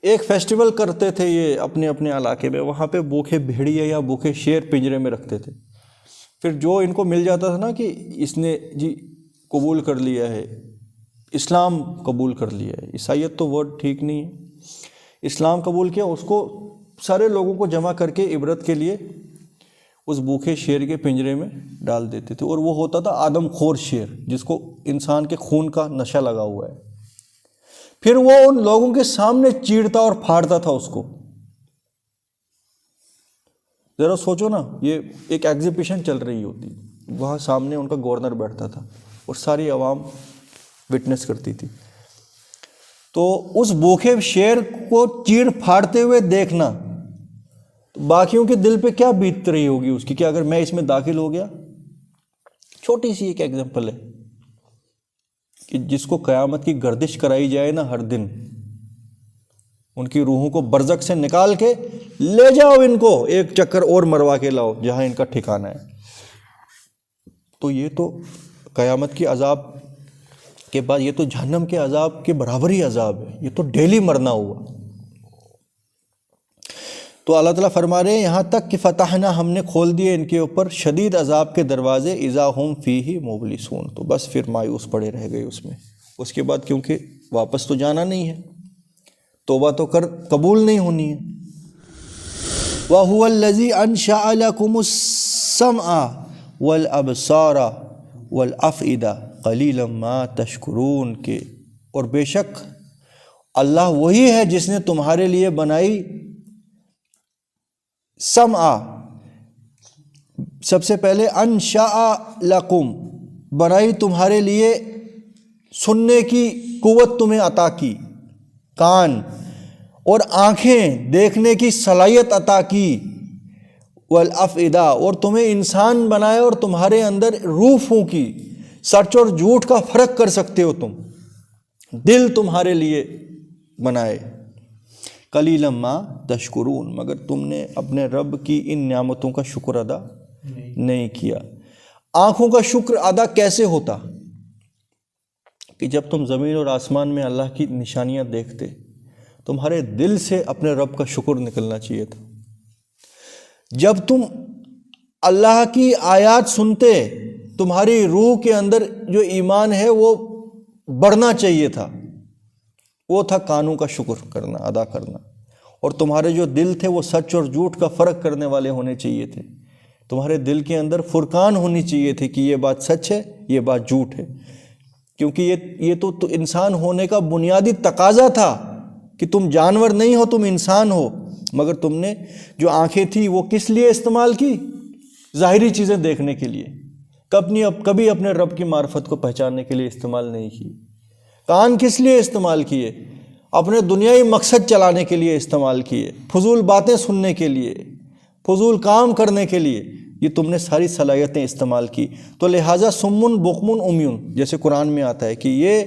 ایک فیسٹیول کرتے تھے یہ اپنے اپنے علاقے میں. وہاں پہ بھوکے بھیڑیے یا بھوکے شیر پنجرے میں رکھتے تھے. پھر جو ان کو مل جاتا تھا نا کہ اس نے جی قبول کر لیا ہے، اسلام قبول کر لیا ہے، عیسائیت تو ورڈ ٹھیک نہیں ہے، اسلام قبول کیا، اس کو سارے لوگوں کو جمع کر کے عبرت کے لیے اس بھوکے شیر کے پنجرے میں ڈال دیتے تھے. اور وہ ہوتا تھا آدم خور شیر، جس کو انسان کے خون کا نشہ لگا ہوا ہے. پھر وہ ان لوگوں کے سامنے چیرتا اور پھاڑتا تھا اس کو. ذرا سوچو نا، یہ ایک ایگزیبیشن چل رہی ہوتی، وہاں سامنے ان کا گورنر بیٹھتا تھا اور ساری عوام وٹنس کرتی تھی. تو اس بھوکے شیر کو چیر پھاڑتے ہوئے دیکھنا، تو باقیوں کے دل پہ کیا بیت رہی ہوگی اس کی، کہ اگر میں اس میں داخل ہو گیا. چھوٹی سی ایک ایگزامپل ہے کہ جس کو قیامت کی گردش کرائی جائے نا ہر دن، ان کی روحوں کو برزخ سے نکال کے لے جاؤ، ان کو ایک چکر اور مروا کے لاؤ جہاں ان کا ٹھکانہ ہے. تو یہ تو قیامت کی عذاب کے بعد یہ تو جہنم کے عذاب کے برابر ہی عذاب ہے. یہ تو ڈیلی مرنا ہوا. تو اللہ تعالیٰ فرما رہے ہیں یہاں تک کہ فتحنا، ہم نے کھول دیے ان کے اوپر شدید عذاب کے دروازے، اذا ہم فیہ مبلسون، تو بس پھر مایوس پڑے رہ گئے اس میں. اس کے بعد کیونکہ واپس تو جانا نہیں ہے، توبہ تو قبول نہیں ہونی ہے. وَهُوَ الَّذِي أَنشَأَ لَكُمُ السَّمْعَ وَالْأَبْصَارَ وَالْأَفْئِدَةَ قَلِيلًا مَا تَشْكُرُونَ، کہ اور بے شک اللہ وہی ہے جس نے تمہارے لیے بنائی سمع، سب سے پہلے انشاء لکم، بنائی تمہارے لیے سننے کی قوت تمہیں عطا کی، کان اور آنکھیں دیکھنے کی صلاحیت عطا کی، والافئدہ، اور تمہیں انسان بنایا اور تمہارے اندر روح پھونکی، سچ اور جھوٹ کا فرق کر سکتے ہو تم، دل تمہارے لیے بنائے. قلیلا ما تشکرون، مگر تم نے اپنے رب کی ان نعمتوں کا شکر ادا نہیں کیا. آنکھوں کا شکر ادا کیسے ہوتا؟ کہ جب تم زمین اور آسمان میں اللہ کی نشانیاں دیکھتے، تمہارے دل سے اپنے رب کا شکر نکلنا چاہیے تھا. جب تم اللہ کی آیات سنتے، تمہاری روح کے اندر جو ایمان ہے وہ بڑھنا چاہیے تھا، وہ تھا کانوں کا شکر کرنا، ادا کرنا. اور تمہارے جو دل تھے وہ سچ اور جھوٹ کا فرق کرنے والے ہونے چاہیے تھے. تمہارے دل کے اندر فرقان ہونی چاہیے تھی کہ یہ بات سچ ہے، یہ بات جھوٹ ہے. کیونکہ یہ تو انسان ہونے کا بنیادی تقاضا تھا کہ تم جانور نہیں ہو، تم انسان ہو. مگر تم نے جو آنکھیں تھی وہ کس لیے استعمال کی؟ ظاہری چیزیں دیکھنے کے لیے، کبھی اپنے رب کی معرفت کو پہچاننے کے لیے استعمال نہیں کی. کان کس لیے استعمال کیے؟ اپنے دنیائی مقصد چلانے کے لیے استعمال کیے، فضول باتیں سننے کے لیے، فضول کام کرنے کے لیے. یہ تم نے ساری صلاحیتیں استعمال کی. تو لہٰذا سمن بکمن امیون، جیسے قرآن میں آتا ہے کہ یہ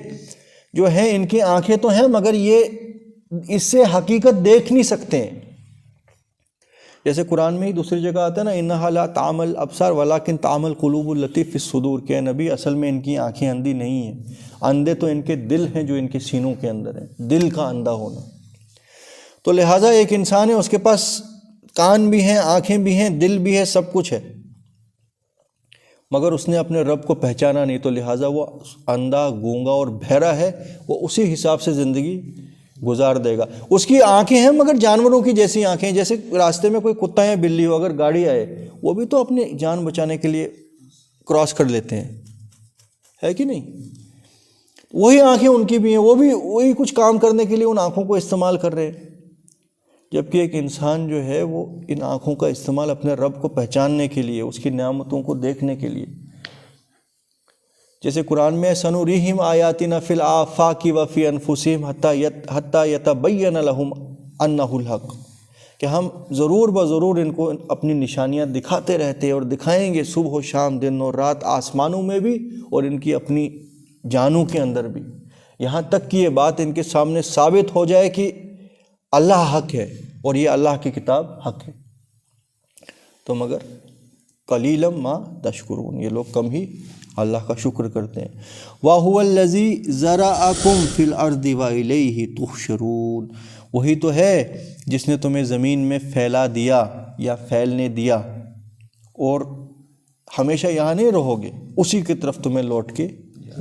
جو ہیں ان کی آنکھیں تو ہیں مگر یہ اس سے حقیقت دیکھ نہیں سکتے ہیں. جیسے قرآن میں ہی دوسری جگہ آتا ہے نا، انہا لا تعمل ابصار ولکن تعمل قلوب التی فی الصدور، کہ نبی اصل میں ان کی آنکھیں اندھی نہیں ہیں، اندھے تو ان کے دل ہیں جو ان کے سینوں کے اندر ہیں، دل کا اندھا ہونا. تو لہٰذا ایک انسان ہے، اس کے پاس کان بھی ہیں، آنکھیں بھی ہیں، دل بھی ہے، سب کچھ ہے. مگر اس نے اپنے رب کو پہچانا نہیں، تو لہٰذا وہ اندھا، گونگا اور بہرا ہے، وہ اسی حساب سے زندگی گزار دے گا۔ اس کی آنکھیں ہیں مگر جانوروں کی جیسی آنکھیں، جیسے راستے میں کوئی کتا یا بلی ہو، اگر گاڑی آئے وہ بھی تو اپنی جان بچانے کے لیے کراس کر لیتے ہیں، ہے کہ نہیں؟ وہی آنکھیں ان کی بھی ہیں، وہ بھی وہی کچھ کام کرنے کے لیے ان آنکھوں کو استعمال کر رہے ہیں، جبکہ ایک انسان جو ہے وہ ان آنکھوں کا استعمال اپنے رب کو پہچاننے کے لیے، اس کی نعمتوں کو دیکھنے کے لیے، جیسے قرآن میں سنوریہم آیاتنا فی الآفاق وفی انفسہم حتی یتبین لہم انہ الحق، کہ ہم ضرور بضرور ان کو اپنی نشانیاں دکھاتے رہتے اور دکھائیں گے، صبح و شام، دن اور رات، آسمانوں میں بھی اور ان کی اپنی جانوں کے اندر بھی، یہاں تک کہ یہ بات ان کے سامنے ثابت ہو جائے کہ اللہ حق ہے اور یہ اللہ کی کتاب حق ہے۔ تو مگر قلیلا ما تشکرون، یہ لوگ کم ہی اللہ کا شکر کرتے ہیں۔ وَهُوَ الَّذِي زَرَعَكُمْ فِي الْأَرْضِ وَإِلَيْهِ تُحْشَرُونَ، وہی تو ہے جس نے تمہیں زمین میں پھیلا دیا یا پھیلنے دیا، اور ہمیشہ یہاں نہیں رہو گے، اسی کی طرف تمہیں لوٹ کے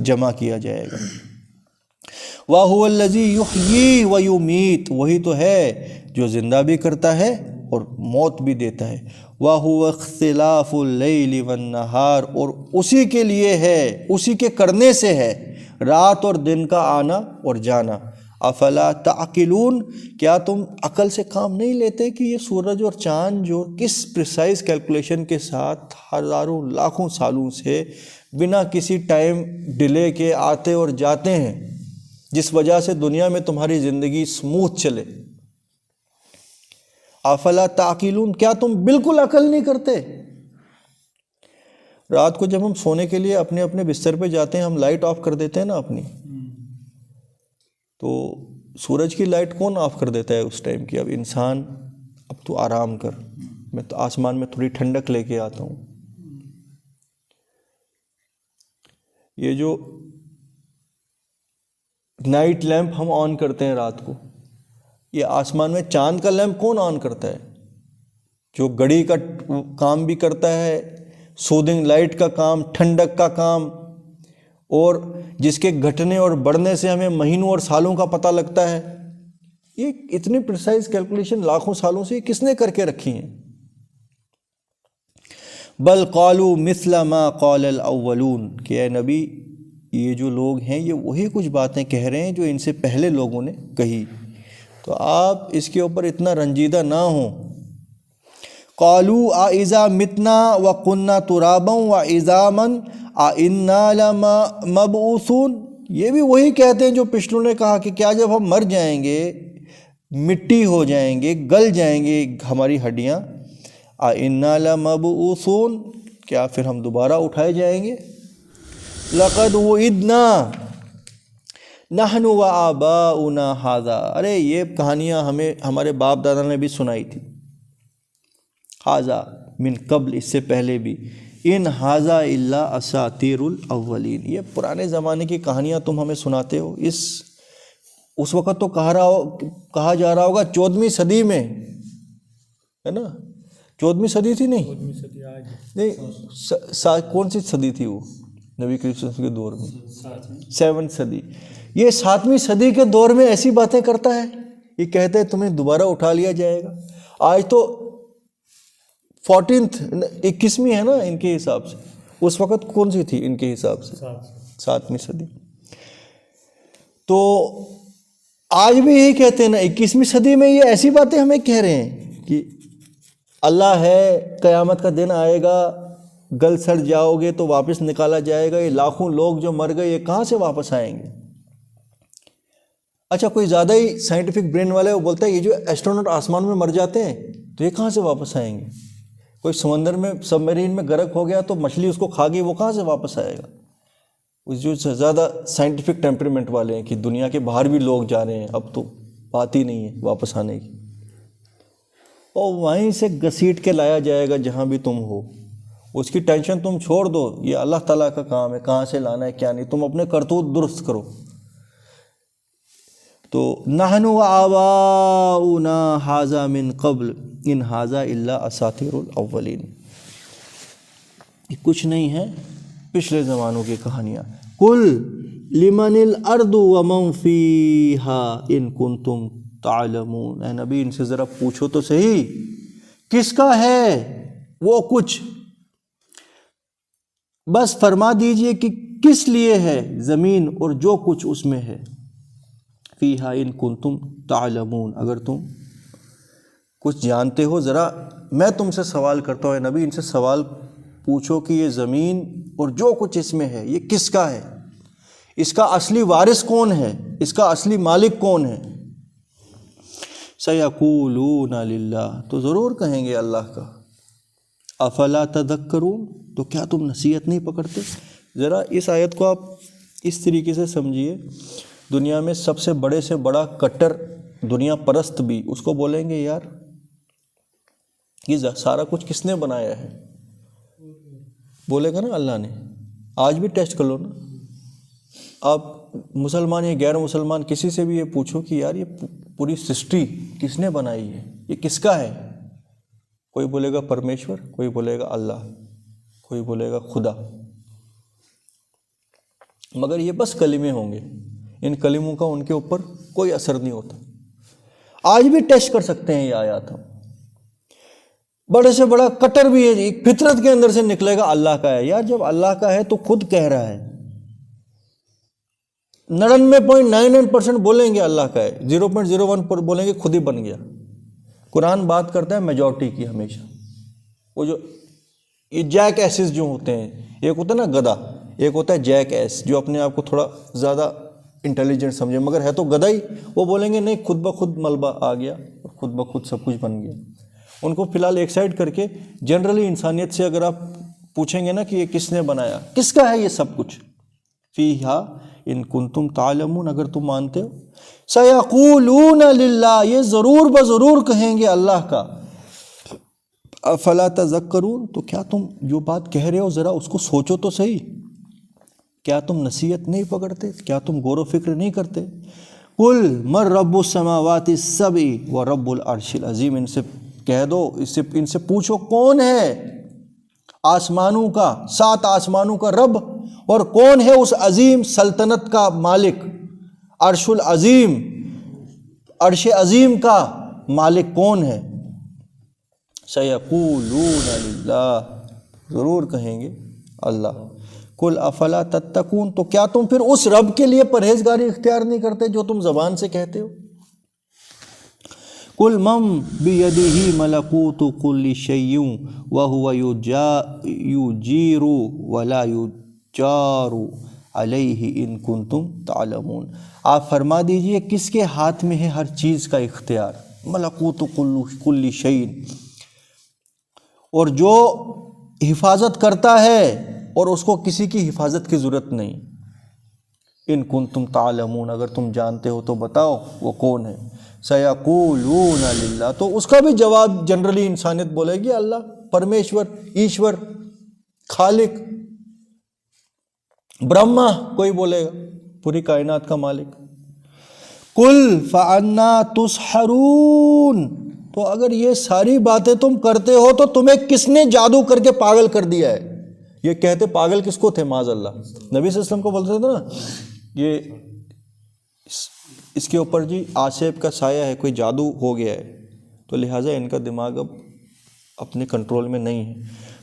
جمع کیا جائے گا۔ وَهُوَ الَّذِي يُحْيِي وَيُمِيتُ، وہی تو ہے جو زندہ بھی کرتا ہے اور موت بھی دیتا ہے۔ وَهُوَ اخْتِلَافُ اللَّيْلِ وَالنَّهَارِ، اور اسی کے لیے ہے، اسی کے کرنے سے ہے رات اور دن کا آنا اور جانا۔ افلا تعقلون، کیا تم عقل سے کام نہیں لیتے کہ یہ سورج اور چاند جو کس پریسائز کیلکولیشن کے ساتھ ہزاروں لاکھوں سالوں سے بنا کسی ٹائم ڈیلے کے آتے اور جاتے ہیں، جس وجہ سے دنیا میں تمہاری زندگی سموتھ چلے۔ افلا تعقلون، کیا تم بالکل عقل نہیں کرتے؟ رات کو جب ہم سونے کے لیے اپنے اپنے بستر پہ جاتے ہیں، ہم لائٹ آف کر دیتے ہیں نا اپنی، تو سورج کی لائٹ کون آف کر دیتا ہے اس ٹائم کی؟ اب انسان اب تو آرام کر، میں تو آسمان میں تھوڑی ٹھنڈک لے کے آتا ہوں۔ یہ جو نائٹ لیمپ ہم آن کرتے ہیں رات کو، یہ آسمان میں چاند کا لیمپ کون آن کرتا ہے؟ جو گھڑی کا کام بھی کرتا ہے، سودنگ لائٹ کا کام، ٹھنڈک کا کام، اور جس کے گھٹنے اور بڑھنے سے ہمیں مہینوں اور سالوں کا پتہ لگتا ہے۔ یہ اتنی پریسائز کیلکولیشن لاکھوں سالوں سے کس نے کر کے رکھی ہیں؟ بل قالوا مثل ما قال الاولون، کہ اے نبی یہ جو لوگ ہیں یہ وہی کچھ باتیں کہہ رہے ہیں جو ان سے پہلے لوگوں نے کہی، تو آپ اس کے اوپر اتنا رنجیدہ نہ ہوں۔ قالوا اذا متنا وكنا ترابا وعظاما انا لمبعوثون، یہ بھی وہی کہتے ہیں جو پچھلوں نے کہا کہ کیا جب ہم مر جائیں گے، مٹی ہو جائیں گے، گل جائیں گے ہماری ہڈیاں، انا لمبعوثون، کیا پھر ہم دوبارہ اٹھائے جائیں گے؟ لقد وعدنا نحن وآباؤنا ھذا، ارے یہ کہانیاں ہمیں ہمارے باپ دادا نے بھی سنائی تھی، ھذا من قبل، اس سے پہلے بھی، ان ھذا الا اساطیر الاولین، یہ پرانے زمانے کی کہانیاں تم ہمیں سناتے ہو۔ اس وقت تو کہا جا رہا ہوگا 14ویں صدی میں، ہے نا؟ 14ویں صدی تھی نہیں، کون سی صدی تھی وہ نبی کریم صلی اللہ علیہ وسلم کے دور میں؟ 7ویں صدی۔ یہ 7ویں صدی کے دور میں ایسی باتیں کرتا ہے، یہ کہتے ہیں تمہیں دوبارہ اٹھا لیا جائے گا۔ آج تو 21ویں ہے نا ان کے حساب سے، اس وقت کون سی تھی ان کے حساب سے؟ 7ویں صدی۔ تو آج بھی یہی کہتے ہیں نا، 21ویں صدی میں یہ ایسی باتیں ہمیں کہہ رہے ہیں کہ اللہ ہے، قیامت کا دن آئے گا، گل سڑ جاؤ گے تو واپس نکالا جائے گا، یہ لاکھوں لوگ جو مر گئے یہ کہاں سے واپس آئیں گے؟ اچھا کوئی زیادہ ہی سائنٹیفک برین والے وہ بولتا ہے یہ جو ایسٹرونٹ آسمان میں مر جاتے ہیں تو یہ کہاں سے واپس آئیں گے؟ کوئی سمندر میں سب میرین میں غرق ہو گیا تو مچھلی اس کو کھا گئی، وہ کہاں سے واپس آئے گا؟ اس جو زیادہ سائنٹیفک ٹیمپرمنٹ والے ہیں کہ دنیا کے باہر بھی لوگ جا رہے ہیں، اب تو بات ہی نہیں ہے واپس آنے کی، اور وہیں سے گھسیٹ کے لایا جائے گا جہاں بھی تم ہو، اس کی ٹینشن تم چھوڑ دو، یہ اللہ تعالیٰ کا کام ہے، کہاں سے لانا ہے کیا نہیں، تم اپنے کرتوت درست کرو۔ تو نحن وآباؤنا ھذا من قبل ان ھذا الا اساطیر الاولین۔ یہ کچھ نہیں ہے پچھلے زمانوں کی کہانیاں. قل لمن الارض ومن فیہا ان کنتم تعلمون. اے نبی ان سے ذرا پوچھو تو صحیح کس کا ہے وہ کچھ، بس فرما دیجئے کہ کس لیے ہے زمین اور جو کچھ اس میں ہے. فیہا ان کنتم تعلمون، اگر تم کچھ جانتے ہو. ذرا میں تم سے سوال کرتا ہوں اے نبی، ان سے سوال پوچھو کہ یہ زمین اور جو کچھ اس میں ہے یہ کس کا ہے، اس کا اصلی وارث کون ہے، اس کا اصلی مالک کون ہے. سیقولون للہ، تو ضرور کہیں گے اللہ کا. افلا تذکرون، تو کیا تم نصیحت نہیں پکڑتے. ذرا اس آیت کو آپ اس طریقے سے سمجھیے، دنیا میں سب سے بڑے سے بڑا کٹر دنیا پرست بھی اس کو بولیں گے یار یہ سارا کچھ کس نے بنایا ہے، بولے گا نا اللہ نے. آج بھی ٹیسٹ کر لو نا آپ، مسلمان یا غیر مسلمان کسی سے بھی یہ پوچھو کہ یار یہ پوری سسٹی کس نے بنائی ہے، یہ کس کا ہے. کوئی بولے گا پرمیشور، کوئی بولے گا اللہ، کوئی بولے گا خدا. مگر یہ بس کلمے ہوں گے، ان کلموں کا ان کے اوپر کوئی اثر نہیں ہوتا. آج بھی ٹیسٹ کر سکتے ہیں یہ آیات ہم. بڑے سے بڑا کٹر بھی ہے ایک فطرت کے اندر سے نکلے گا اللہ کا ہے. یار جب اللہ کا ہے تو خود کہہ رہا ہے. 99.99% بولیں گے اللہ کا ہے، 0.01 پر بولیں گے خود ہی بن گیا. قرآن بات کرتا ہے میجورٹی کی ہمیشہ. وہ جو یہ جیک ایسز جو ہوتے ہیں، ایک ہوتا ہے نا گدھا، ایک ہوتا ہے جیک ایس جو اپنے آپ کو تھوڑا زیادہ انٹیلیجنٹ سمجھے مگر ہے تو گدھا ہی. وہ بولیں گے نہیں خود بخود ملبہ آ گیا اور خود بخود سب کچھ بن گیا. ان کو فی الحال ایک سائڈ کر کے جنرلی انسانیت سے اگر آپ پوچھیں گے نا کہ یہ کس نے بنایا، کس کا ہے یہ سب کچھ. فیہا ان کنتم تعلمون، اگر تم مانتے ہو. سیقولون للہ، یہ ضرور بضرور کہیں گے اللہ کا. افلا تذکرون، تو کیا تم جو بات کہہ رہے ہو ذرا اس کو سوچو تو صحیح. کیا تم نصیحت نہیں پکڑتے، کیا تم غور و فکر نہیں کرتے. قل من رب السماوات السبع ورب العرش العظیم، ان سے کہہ دو، ان سے پوچھو کون ہے آسمانوں کا، 7 آسمانوں کا رب، اور کون ہے اس عظیم سلطنت کا مالک، عرش العظیم، عرش عظیم کا مالک کون ہے. سیقولون للہ، ضرور کہیں گے اللہ. قل افلا تتقون، تو کیا تم پھر اس رب کے لیے پرہیزگاری اختیار نہیں کرتے جو تم زبان سے کہتے ہو. قل من بیدہ ملکوت کل شیء وہو یجیر ولا یجار علیہ ان کنتم تعلمون. آپ فرما دیجئے کس کے ہاتھ میں ہے ہر چیز کا اختیار. ملکوت کل شیء، اور جو حفاظت کرتا ہے اور اس کو کسی کی حفاظت کی ضرورت نہیں. ان کنتم تعلمون، اگر تم جانتے ہو تو بتاؤ وہ کون ہے. سیقولون للہ، تو اس کا بھی جواب جنرلی انسانیت بولے گی اللہ، پرمیشور، ایشور، خالق، برہما کوئی بولے گا، پوری کائنات کا مالک. قل فانا تسحرون، تو اگر یہ ساری باتیں تم کرتے ہو تو تمہیں کس نے جادو کر کے پاگل کر دیا ہے. یہ کہتے پاگل کس کو تھے معاذ اللہ، نبی صلی اللہ علیہ وسلم کو بولتے تھے نا یہ اس کے اوپر جی آصف کا سایہ ہے، کوئی جادو ہو گیا ہے، تو لہٰذا ان کا دماغ اب اپنے کنٹرول میں نہیں ہے.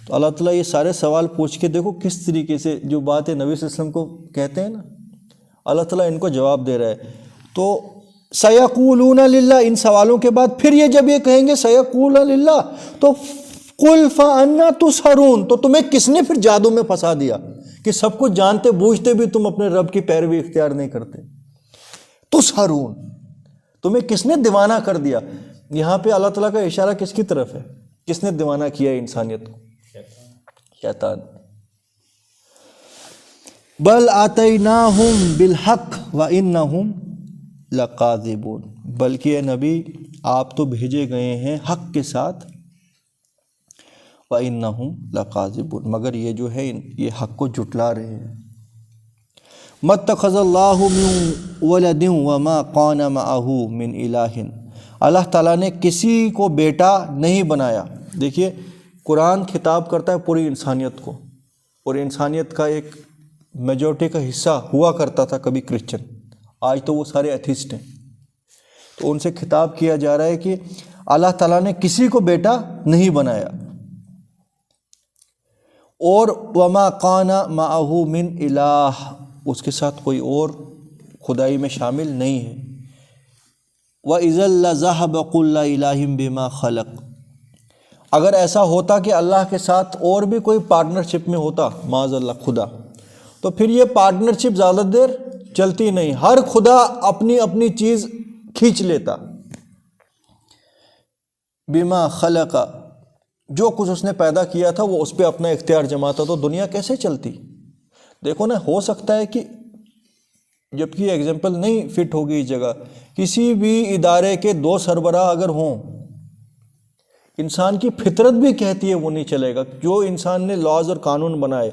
تو اللہ تعالیٰ یہ سارے سوال پوچھ کے دیکھو کس طریقے سے جو باتیں نبی صلی اللہ علیہ وسلم کو کہتے ہیں نا، اللہ تعالیٰ ان کو جواب دے رہا ہے. تو سیقولون للہ، ان سوالوں کے بعد پھر یہ جب یہ کہیں گے سیقولون للہ، تو قل فانا تسحرون، تو تمہیں کس نے پھر جادو میں پھنسا دیا کہ سب کچھ جانتے بوجھتے بھی تم اپنے رب کی پیروی اختیار نہیں کرتے. تسحرون، تمہیں کس نے دیوانہ کر دیا. یہاں پہ اللہ تعالیٰ کا اشارہ کس کی طرف ہے، کس نے دیوانہ کیا ہے انسانیت کو؟ شیطان. بل آتیناہم بالحق وانہم لقاذبون، بلکہ اے نبی آپ تو بھیجے گئے ہیں حق کے ساتھ، وانہم لقاذبون، مگر یہ جو ہے یہ حق کو جھٹلا رہے ہیں. مَتَّخَذَ اللَّهُ مِن وَلَدٍ وَمَا كَانَ مَعَهُ مِنْ إِلَٰهٍ، اللہ تعالیٰ نے کسی کو بیٹا نہیں بنایا. دیکھیے قرآن خطاب کرتا ہے پوری انسانیت کو، اور انسانیت کا ایک میجورٹی کا حصہ ہوا کرتا تھا کبھی کرسچن، آج تو وہ سارے ایتھیسٹ ہیں. تو ان سے خطاب کیا جا رہا ہے کہ اللہ تعالیٰ نے کسی کو بیٹا نہیں بنایا، اور وما کان معہ من الہ، اس کے ساتھ کوئی اور خدائی میں شامل نہیں ہے. وَإِذًا لَذَهَبَ كُلُّ إِلَٰهٍ بِمَا خَلَقَ، اگر ایسا ہوتا کہ اللہ کے ساتھ اور بھی کوئی پارٹنرشپ میں ہوتا، معاذ اللہ خدا، تو پھر یہ پارٹنرشپ زیادہ دیر چلتی نہیں، ہر خدا اپنی اپنی چیز کھینچ لیتا. بما خلق، جو کچھ اس نے پیدا کیا تھا وہ اس پہ اپنا اختیار جماتا، تو دنیا کیسے چلتی؟ دیکھو نا، ہو سکتا ہے کہ جبکہ ایگزامپل نہیں فٹ ہوگی اس جگہ، کسی بھی ادارے کے 2 سربراہ اگر ہوں، انسان کی فطرت بھی کہتی ہے وہ نہیں چلے گا. جو انسان نے لاز اور قانون بنائے،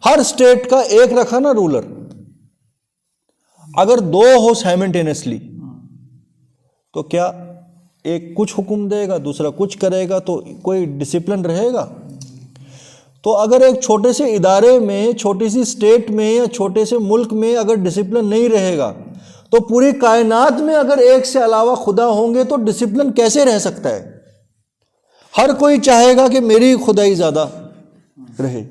ہر اسٹیٹ کا ایک رکھا نا رولر، اگر 2 ہو سائملٹینیسلی تو کیا ایک کچھ حکم دے گا دوسرا کچھ کرے گا؟ تو کوئی ڈسپلن رہے گا؟ تو اگر ایک چھوٹے سے ادارے میں، چھوٹی سی اسٹیٹ میں یا چھوٹے سے ملک میں اگر ڈسپلن نہیں رہے گا، تو پوری کائنات میں اگر ایک سے علاوہ خدا ہوں گے تو ڈسپلن کیسے رہ سکتا ہے؟ ہر کوئی چاہے گا کہ میری خدائی زیادہ رہے.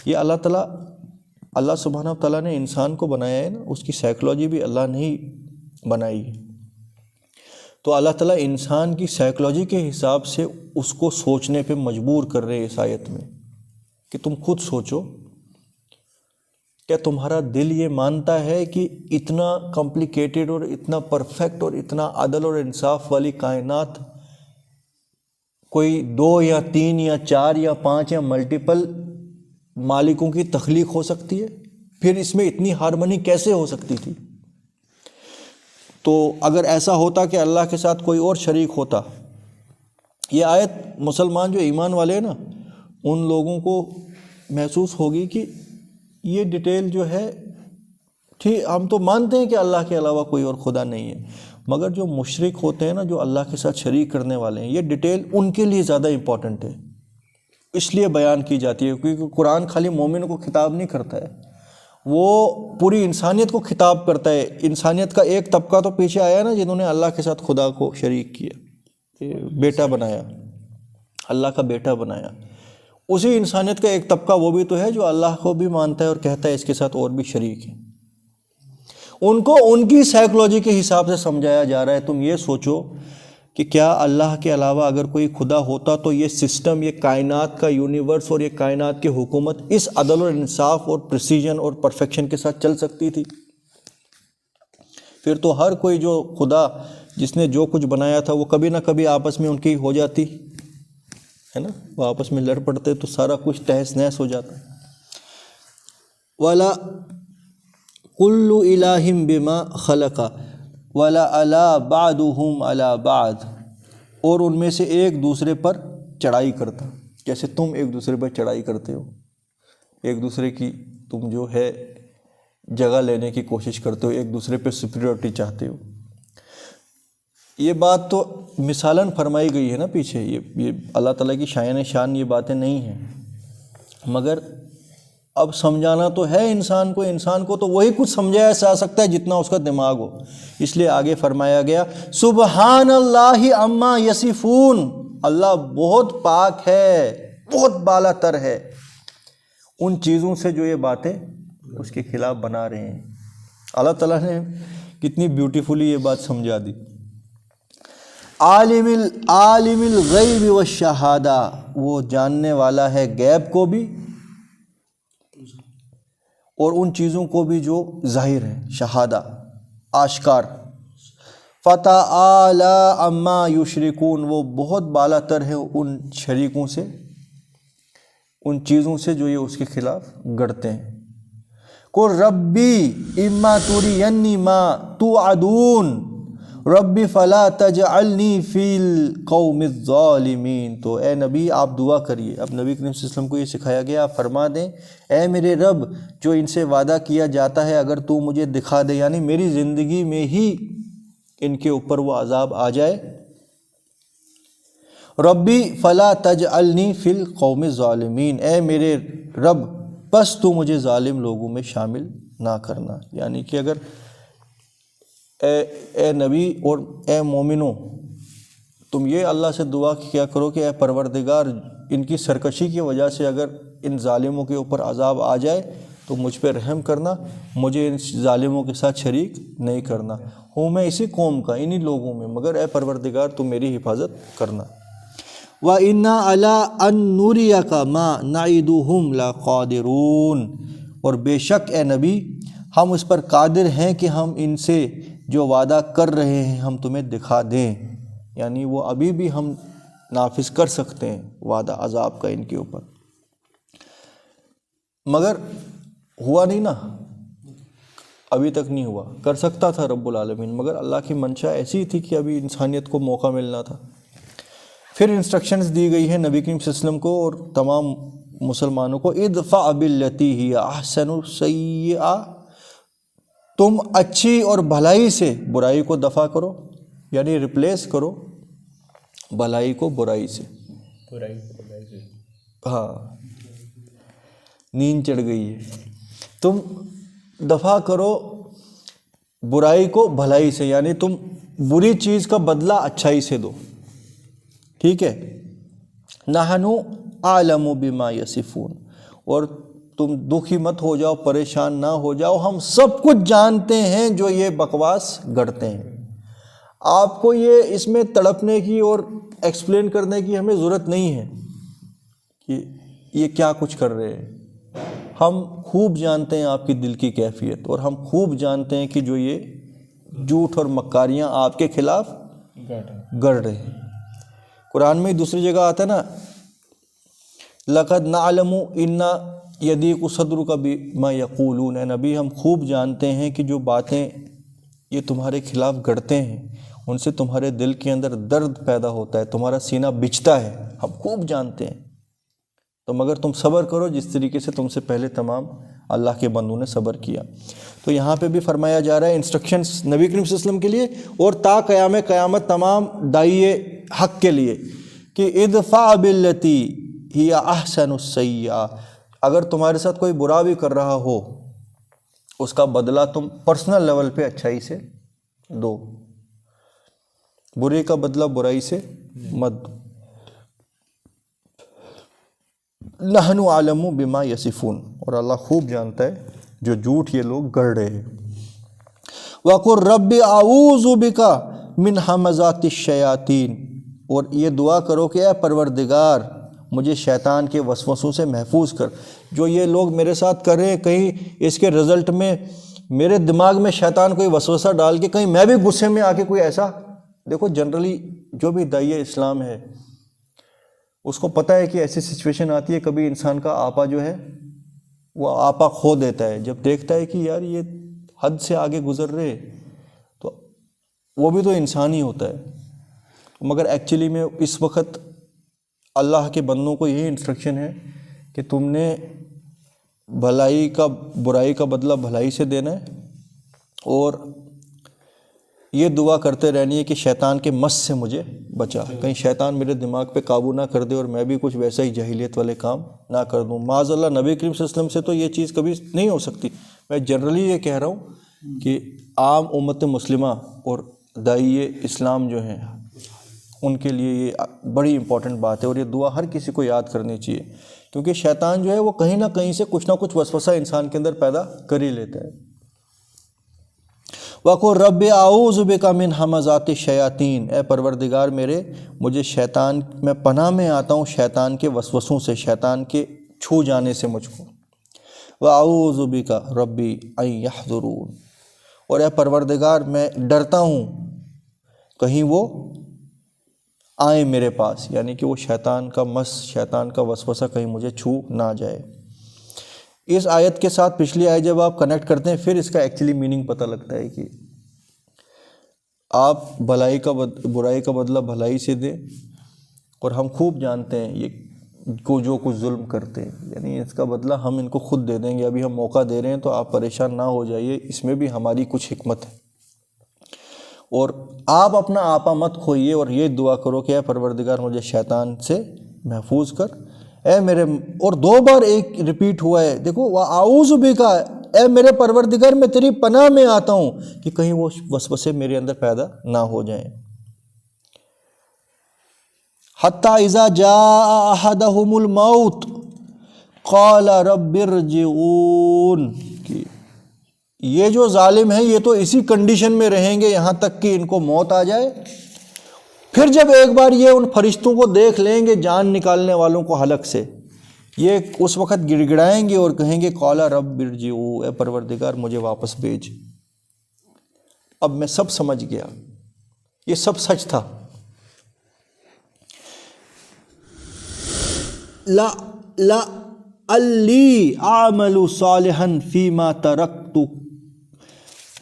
یہ اللہ سبحانہ و تعالیٰ نے انسان کو بنایا ہے نا، اس کی سائیکلوجی بھی اللہ نے ہی بنائی ہے. تو اللہ تعالیٰ انسان کی سائیکلوجی کے حساب سے اس کو سوچنے پہ مجبور کر رہے ہیں اس آیت میں کہ تم خود سوچو، کیا تمہارا دل یہ مانتا ہے کہ اتنا کمپلیکیٹڈ اور اتنا پرفیکٹ اور اتنا عدل اور انصاف والی کائنات کوئی 2 یا 3 یا 4 یا 5 یا ملٹیپل مالکوں کی تخلیق ہو سکتی ہے؟ پھر اس میں اتنی ہارمنی کیسے ہو سکتی تھی؟ تو اگر ایسا ہوتا کہ اللہ کے ساتھ کوئی اور شریک ہوتا، یہ آیت مسلمان جو ایمان والے ہیں نا، ان لوگوں کو محسوس ہوگی کہ یہ ڈیٹیل جو ہے، ٹھیک ہم تو مانتے ہیں کہ اللہ کے علاوہ کوئی اور خدا نہیں ہے، مگر جو مشرک ہوتے ہیں نا، جو اللہ کے ساتھ شریک کرنے والے ہیں، یہ ڈیٹیل ان کے لیے زیادہ امپورٹنٹ ہے، اس لیے بیان کی جاتی ہے. کیونکہ قرآن خالی مومن کو خطاب نہیں کرتا ہے، وہ پوری انسانیت کو خطاب کرتا ہے. انسانیت کا ایک طبقہ تو پیچھے آیا نا جنہوں نے اللہ کے ساتھ خدا کو شریک کیا، بیٹا بنایا، اللہ کا بیٹا بنایا. اسی انسانیت کا ایک طبقہ وہ بھی تو ہے جو اللہ کو بھی مانتا ہے اور کہتا ہے اس کے ساتھ اور بھی شریک ہیں. ان کو ان کی سائیکلوجی کے حساب سے سمجھایا جا رہا ہے. تم یہ سوچو کہ کیا اللہ کے علاوہ اگر کوئی خدا ہوتا تو یہ سسٹم، یہ کائنات کا یونیورس اور یہ کائنات کی حکومت اس عدل اور انصاف اور پریسیجن اور پرفیکشن کے ساتھ چل سکتی تھی؟ پھر تو ہر کوئی جو خدا جس نے جو کچھ بنایا تھا وہ کبھی نہ کبھی آپس میں ان کی ہو جاتی ہے نا، وہ آپس میں لڑ پڑتے تو سارا کچھ تہس نہس ہو جاتا. وَلَا كُلُّ إِلَٰهٍ بِمَا خَلَقَ وَلَعَلَىٰ بَعْضُهُمْ عَلَىٰ بَعْضٍ، اور ان میں سے ایک دوسرے پر چڑھائی کرتا، جیسے تم ایک دوسرے پر چڑھائی کرتے ہو، ایک دوسرے کی تم جو ہے جگہ لینے کی کوشش کرتے ہو، ایک دوسرے پہ سپیریورٹی چاہتے ہو. یہ بات تو مثالاً فرمائی گئی ہے نا پیچھے، یہ اللہ تعالیٰ کی شان یہ باتیں نہیں ہیں، مگر اب سمجھانا تو ہے انسان کو تو وہی کچھ سمجھایا جا سکتا ہے جتنا اس کا دماغ ہو. اس لیے آگے فرمایا گیا سبحان اللہ عما یصفون، اللہ بہت پاک ہے، بہت بالا تر ہے ان چیزوں سے جو یہ باتیں اس کے خلاف بنا رہے ہیں. اللہ تعالیٰ نے کتنی بیوٹیفلی یہ بات سمجھا دی. عالم الغیب والشہادہ، وہ جاننے والا ہے غیب کو بھی اور ان چیزوں کو بھی جو ظاہر ہیں، شہادہ آشکار. فتعالی عما یشرکون، وہ بہت بالا تر ہے ان شریکوں سے، ان چیزوں سے جو یہ اس کے خلاف گڑتے ہیں. قل ربی اما ترینی ما توعدون ربی فلا تجعلنی فی القوم الظالمین. تو اے نبی آپ دعا کریے. اب نبی کریم صلی اللہ علیہ وسلم کو یہ سکھایا گیا، آپ فرما دیں اے میرے رب جو ان سے وعدہ کیا جاتا ہے اگر تو مجھے دکھا دے، یعنی میری زندگی میں ہی ان کے اوپر وہ عذاب آ جائے. ربی فلا تجعلنی فی القوم الظالمین، اے میرے رب بس تو مجھے ظالم لوگوں میں شامل نہ کرنا. یعنی کہ اگر اے نبی اور اے مومنوں تم یہ اللہ سے دعا کیا کرو کہ اے پروردگار ان کی سرکشی کی وجہ سے اگر ان ظالموں کے اوپر عذاب آ جائے تو مجھ پہ رحم کرنا, مجھے ان ظالموں کے ساتھ شریک نہیں کرنا, ہوں میں اسی قوم کا انہی لوگوں میں, مگر اے پروردگار تم میری حفاظت کرنا. وَإِنَّا عَلَىٰ أَن نُّرِيَكَ مَا نَعِدُهُمْ لَقَادِرُونَ, اور بے شک اے نبی ہم اس پر قادر ہیں کہ ہم ان سے جو وعدہ کر رہے ہیں ہم تمہیں دکھا دیں. یعنی وہ ابھی بھی ہم نافذ کر سکتے ہیں وعدہ عذاب کا ان کے اوپر, مگر ہوا نہیں نا, ابھی تک نہیں ہوا. کر سکتا تھا رب العالمین, مگر اللہ کی منشا ایسی تھی کہ ابھی انسانیت کو موقع ملنا تھا. پھر انسٹرکشنز دی گئی ہیں نبی کریم صلی اللہ علیہ وسلم کو اور تمام مسلمانوں کو, ادفع باللتی ہی احسن السیئہ, تم اچھی اور بھلائی سے برائی کو دفع کرو, یعنی ریپلیس کرو بھلائی کو برائی سے. ہاں نیند چڑھ گئی ہے. تم دفع کرو برائی کو بھلائی سے, یعنی تم بری چیز کا بدلہ اچھائی سے دو. ٹھیک ہے. نحن اعلم بما یصفون, اور تم دکھی مت ہو جاؤ, پریشان نہ ہو جاؤ, ہم سب کچھ جانتے ہیں جو یہ بکواس گڑھتے ہیں. آپ کو یہ اس میں تڑپنے کی اور ایکسپلین کرنے کی ہمیں ضرورت نہیں ہے کہ یہ کیا کچھ کر رہے ہیں. ہم خوب جانتے ہیں آپ کی دل کی کیفیت, اور ہم خوب جانتے ہیں کہ جو یہ جھوٹ اور مکاریاں آپ کے خلاف گڑھ رہے ہیں. قرآن میں دوسری جگہ آتا ہے نا, لَقَدْ نَعْلَمُ إِنَّ يَضِيقُ صَدْرُكَ بِمَا يَقُولُونَ, اے نبی ہم خوب جانتے ہیں کہ جو باتیں یہ تمہارے خلاف گڑھتے ہیں ان سے تمہارے دل کے اندر درد پیدا ہوتا ہے, تمہارا سینہ بچتا ہے, ہم خوب جانتے ہیں. تو مگر تم صبر کرو جس طریقے سے تم سے پہلے تمام اللہ کے بندوں نے صبر کیا. تو یہاں پہ بھی فرمایا جا رہا ہے انسٹرکشنز نبی کریم صلی اللہ علیہ وسلم کے لیے اور تا قیام قیامت تمام داعی حق کے لیے کہ ادفع باللتی ہی احسن السیئہ, اگر تمہارے ساتھ کوئی برا بھی کر رہا ہو اس کا بدلہ تم پرسنل لیول پہ اچھائی سے دو, برے کا بدلہ برائی سے مت دو. نحن اعلم بما یصفون, اور اللہ خوب جانتا ہے جو جھوٹ یہ لوگ گڑھ رہے ہیں. وَقُلْ رَبِّ أَعُوذُ بِكَ مِنْ ہَمَزَاتِ الشَّيَاطِينِ, اور یہ دعا کرو کہ اے پروردگار مجھے شیطان کے وسوسوں سے محفوظ کر. جو یہ لوگ میرے ساتھ کر رہے ہیں کہیں اس کے رزلٹ میں میرے دماغ میں شیطان کوئی وسوسہ ڈال کے کہیں میں بھی غصے میں آ کے کوئی ایسا, دیکھو جنرلی جو بھی داعیہ اسلام ہے اس کو پتہ ہے کہ ایسی سچویشن آتی ہے کبھی انسان کا آپا جو ہے وہ آپا کھو دیتا ہے, جب دیکھتا ہے کہ یار یہ حد سے آگے گزر رہے, تو وہ بھی تو انسان ہی ہوتا ہے. مگر ایکچولی میں اس وقت اللہ کے بندوں کو یہی انسٹرکشن ہے کہ تم نے برائی کا بدلہ بھلائی سے دینا ہے, اور یہ دعا کرتے رہنی ہے کہ شیطان کے مس سے مجھے بچا, کہیں شیطان میرے دماغ پہ قابو نہ کر دے اور میں بھی کچھ ویسا ہی جاہلیت والے کام نہ کر دوں. معاذ اللہ نبی کریم صلی اللہ علیہ وسلم سے تو یہ چیز کبھی نہیں ہو سکتی. میں جنرلی یہ کہہ رہا ہوں کہ عام امت مسلمہ اور داعی اسلام جو ہیں ان کے لیے یہ بڑی امپورٹنٹ بات ہے, اور یہ دعا ہر کسی کو یاد کرنی چاہیے, کیونکہ شیطان جو ہے وہ کہیں نہ کہیں سے کچھ نہ کچھ وسوسہ انسان کے اندر پیدا کر ہی لیتا ہے. وَقُلْ رَبِّ أَعُوذُ بِكَ مِنْ ہَمَزَاتِ الشَّيَاطِينِ, اے پروردگار میرے مجھے شیطان, میں پناہ میں آتا ہوں شیطان کے وسوسوں سے, شیطان کے چھو جانے سے مجھ کو. وَأَعُوذُ بِكَ رَبِّ أَن يَحْضُرُونَ, اور اے پروردگار میں ڈرتا ہوں کہیں وہ آئیں میرے پاس, یعنی کہ وہ شیطان کا مس, شیطان کا وسوسہ کہیں مجھے چھو نہ جائے. اس آیت کے ساتھ پچھلی آیت جب آپ کنیکٹ کرتے ہیں پھر اس کا ایکچولی میننگ پتہ لگتا ہے کہ آپ برائی کا بدلہ بھلائی سے دیں, اور ہم خوب جانتے ہیں یہ کو جو کچھ ظلم کرتے ہیں, یعنی اس کا بدلہ ہم ان کو خود دے دیں گے. ابھی ہم موقع دے رہے ہیں تو آپ پریشان نہ ہو جائیے, اس میں بھی ہماری کچھ حکمت ہے. اور آپ اپنا آپا مت کھوئیے اور یہ دعا کرو کہ اے پروردگار مجھے شیطان سے محفوظ کر, اے میرے، اور 2 بار ایک ریپیٹ ہوا ہے، دیکھو وَأَعُوذُ بِكَ، اے میرے پروردگار میں تیری پناہ میں آتا ہوں کہ کہیں وہ وسوسے میرے اندر پیدا نہ ہو جائیں۔ حَتَّى إِذَا جَاءَ أَحَدَهُمُ الْمَوْتُ قَالَ رَبِّ ارْجِعُونِ، کہ یہ جو ظالم ہیں یہ تو اسی کنڈیشن میں رہیں گے یہاں تک کہ ان کو موت آ جائے، پھر جب ایک بار یہ ان فرشتوں کو دیکھ لیں گے جان نکالنے والوں کو حلق سے، یہ اس وقت گڑ گڑائیں گے اور کہیں گے قَالَ رَبِّ ارْجِعُونِ، اے پروردگار مجھے واپس بھیج۔ اب میں سب سمجھ گیا، یہ سب سچ تھا۔ لَعَلِّي أَعْمَلُ صَالِحًا فِيمَا تَرَكْتُ،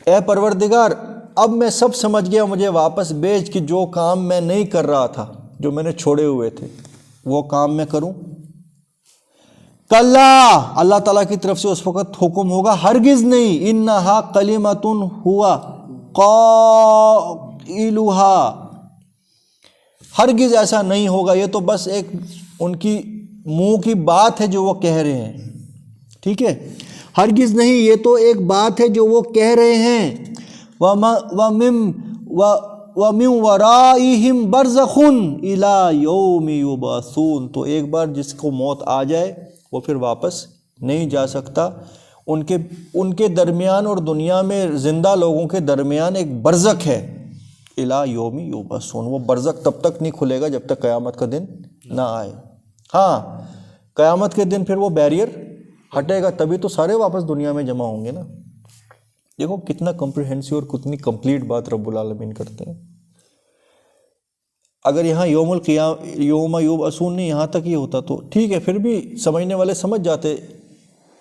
اے پروردگار اب میں سب سمجھ گیا، مجھے واپس بھیج کہ جو کام میں نہیں کر رہا تھا، جو میں نے چھوڑے ہوئے تھے وہ کام میں کروں۔ کلا، اللہ تعالیٰ کی طرف سے اس وقت حکم ہوگا ہرگز نہیں، انہا کلمۃ ہوا قائلھا، ہرگز ایسا نہیں ہوگا، یہ تو بس ایک ان کی منہ کی بات ہے جو وہ کہہ رہے ہیں، ٹھیک ہے، ہرگز نہیں، یہ تو ایک بات ہے جو وہ کہہ رہے ہیں۔ وَمِن وَرَائِهِمْ بَرْزَخٌ إِلَى يَوْمِ يُبْعَثُونَ، تو ایک بار جس کو موت آ جائے وہ پھر واپس نہیں جا سکتا۔ ان کے درمیان اور دنیا میں زندہ لوگوں کے درمیان ایک برزخ ہے، إِلَى يَوْمِ يُبْعَثُونَ، وہ برزخ تب تک نہیں کھلے گا جب تک قیامت کا دن نہ آئے۔ ہاں، قیامت کے دن پھر وہ بیریئر ہٹے گا، تبھی تو سارے واپس دنیا میں جمع ہوں گے نا۔ دیکھو کتنا کمپریہنسو اور کتنی کمپلیٹ بات رب العالمین کرتے ہیں۔ اگر یہاں یوم یبعثون نہیں یہاں تک یہ ہوتا تو ٹھیک ہے، پھر بھی سمجھنے والے سمجھ جاتے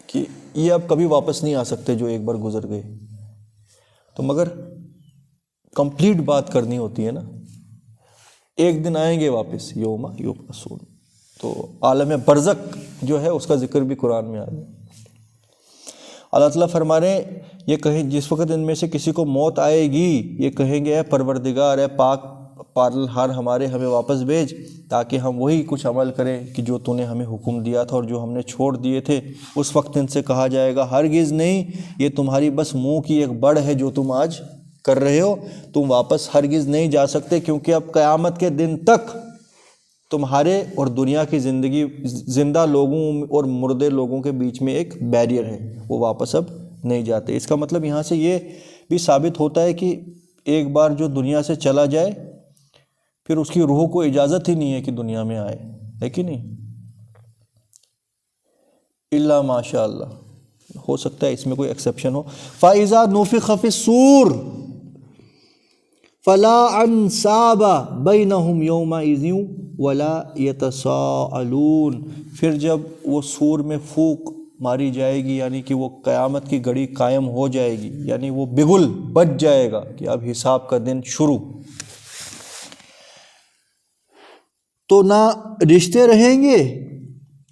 کہ یہ اب کبھی واپس نہیں آ سکتے جو ایک بار گزر گئے، تو مگر کمپلیٹ بات کرنی ہوتی ہے نا، ایک دن آئیں گے واپس، یوم یبعثون۔ تو عالم برزخ جو ہے اس کا ذکر بھی قرآن میں آ گیا۔ اللہ تعالیٰ فرما رہے ہیں، یہ کہیں جس وقت ان میں سے کسی کو موت آئے گی یہ کہیں گے اے پروردگار، اے پاک پالنہار ہمارے، ہمیں واپس بھیج تاکہ ہم وہی کچھ عمل کریں کہ جو تو نے ہمیں حکم دیا تھا اور جو ہم نے چھوڑ دیے تھے۔ اس وقت ان سے کہا جائے گا ہرگز نہیں، یہ تمہاری بس منہ کی ایک بڑ ہے جو تم آج کر رہے ہو، تم واپس ہرگز نہیں جا سکتے، کیونکہ اب قیامت کے دن تک تمہارے اور دنیا کی زندگی، زندہ لوگوں اور مردے لوگوں کے بیچ میں ایک بیریئر ہے، وہ واپس اب نہیں جاتے۔ اس کا مطلب یہاں سے یہ بھی ثابت ہوتا ہے کہ ایک بار جو دنیا سے چلا جائے پھر اس کی روح کو اجازت ہی نہیں ہے کہ دنیا میں آئے، ہے کہ نہیں؟ الا ماشاء اللہ، ہو سکتا ہے اس میں کوئی ایکسیپشن ہو۔ فَإِذَا نُفِخَ فِي الصُّورِ فَلَا أَنْسَابَ بَيْنَهُمْ يَوْمَئِذٍ وَلَا يَتَسَاءَلُونَ، پھر جب وہ سور میں پھونک ماری جائے گی، یعنی کہ وہ قیامت کی گھڑی قائم ہو جائے گی، یعنی وہ بگل بج جائے گا کہ اب حساب کا دن شروع، تو نہ رشتے رہیں گے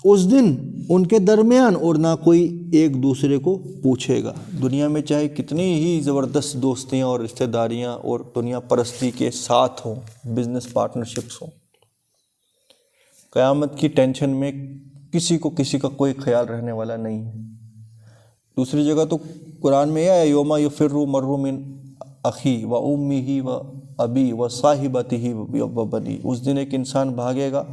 اس دن ان کے درمیان اور نہ کوئی ایک دوسرے کو پوچھے گا۔ دنیا میں چاہے کتنی ہی زبردست دوستیاں اور رشتہ داریاں اور دنیا پرستی کے ساتھ ہوں، بزنس پارٹنرشپس ہوں، قیامت کی ٹینشن میں کسی کا کوئی خیال رہنے والا نہیں ہے۔ دوسری جگہ تو قرآن میں یہ ہے یوم یفر المرء من اخی و امہ و ابی و صاحبتہ و بنی، اس دن ایک انسان بھاگے گا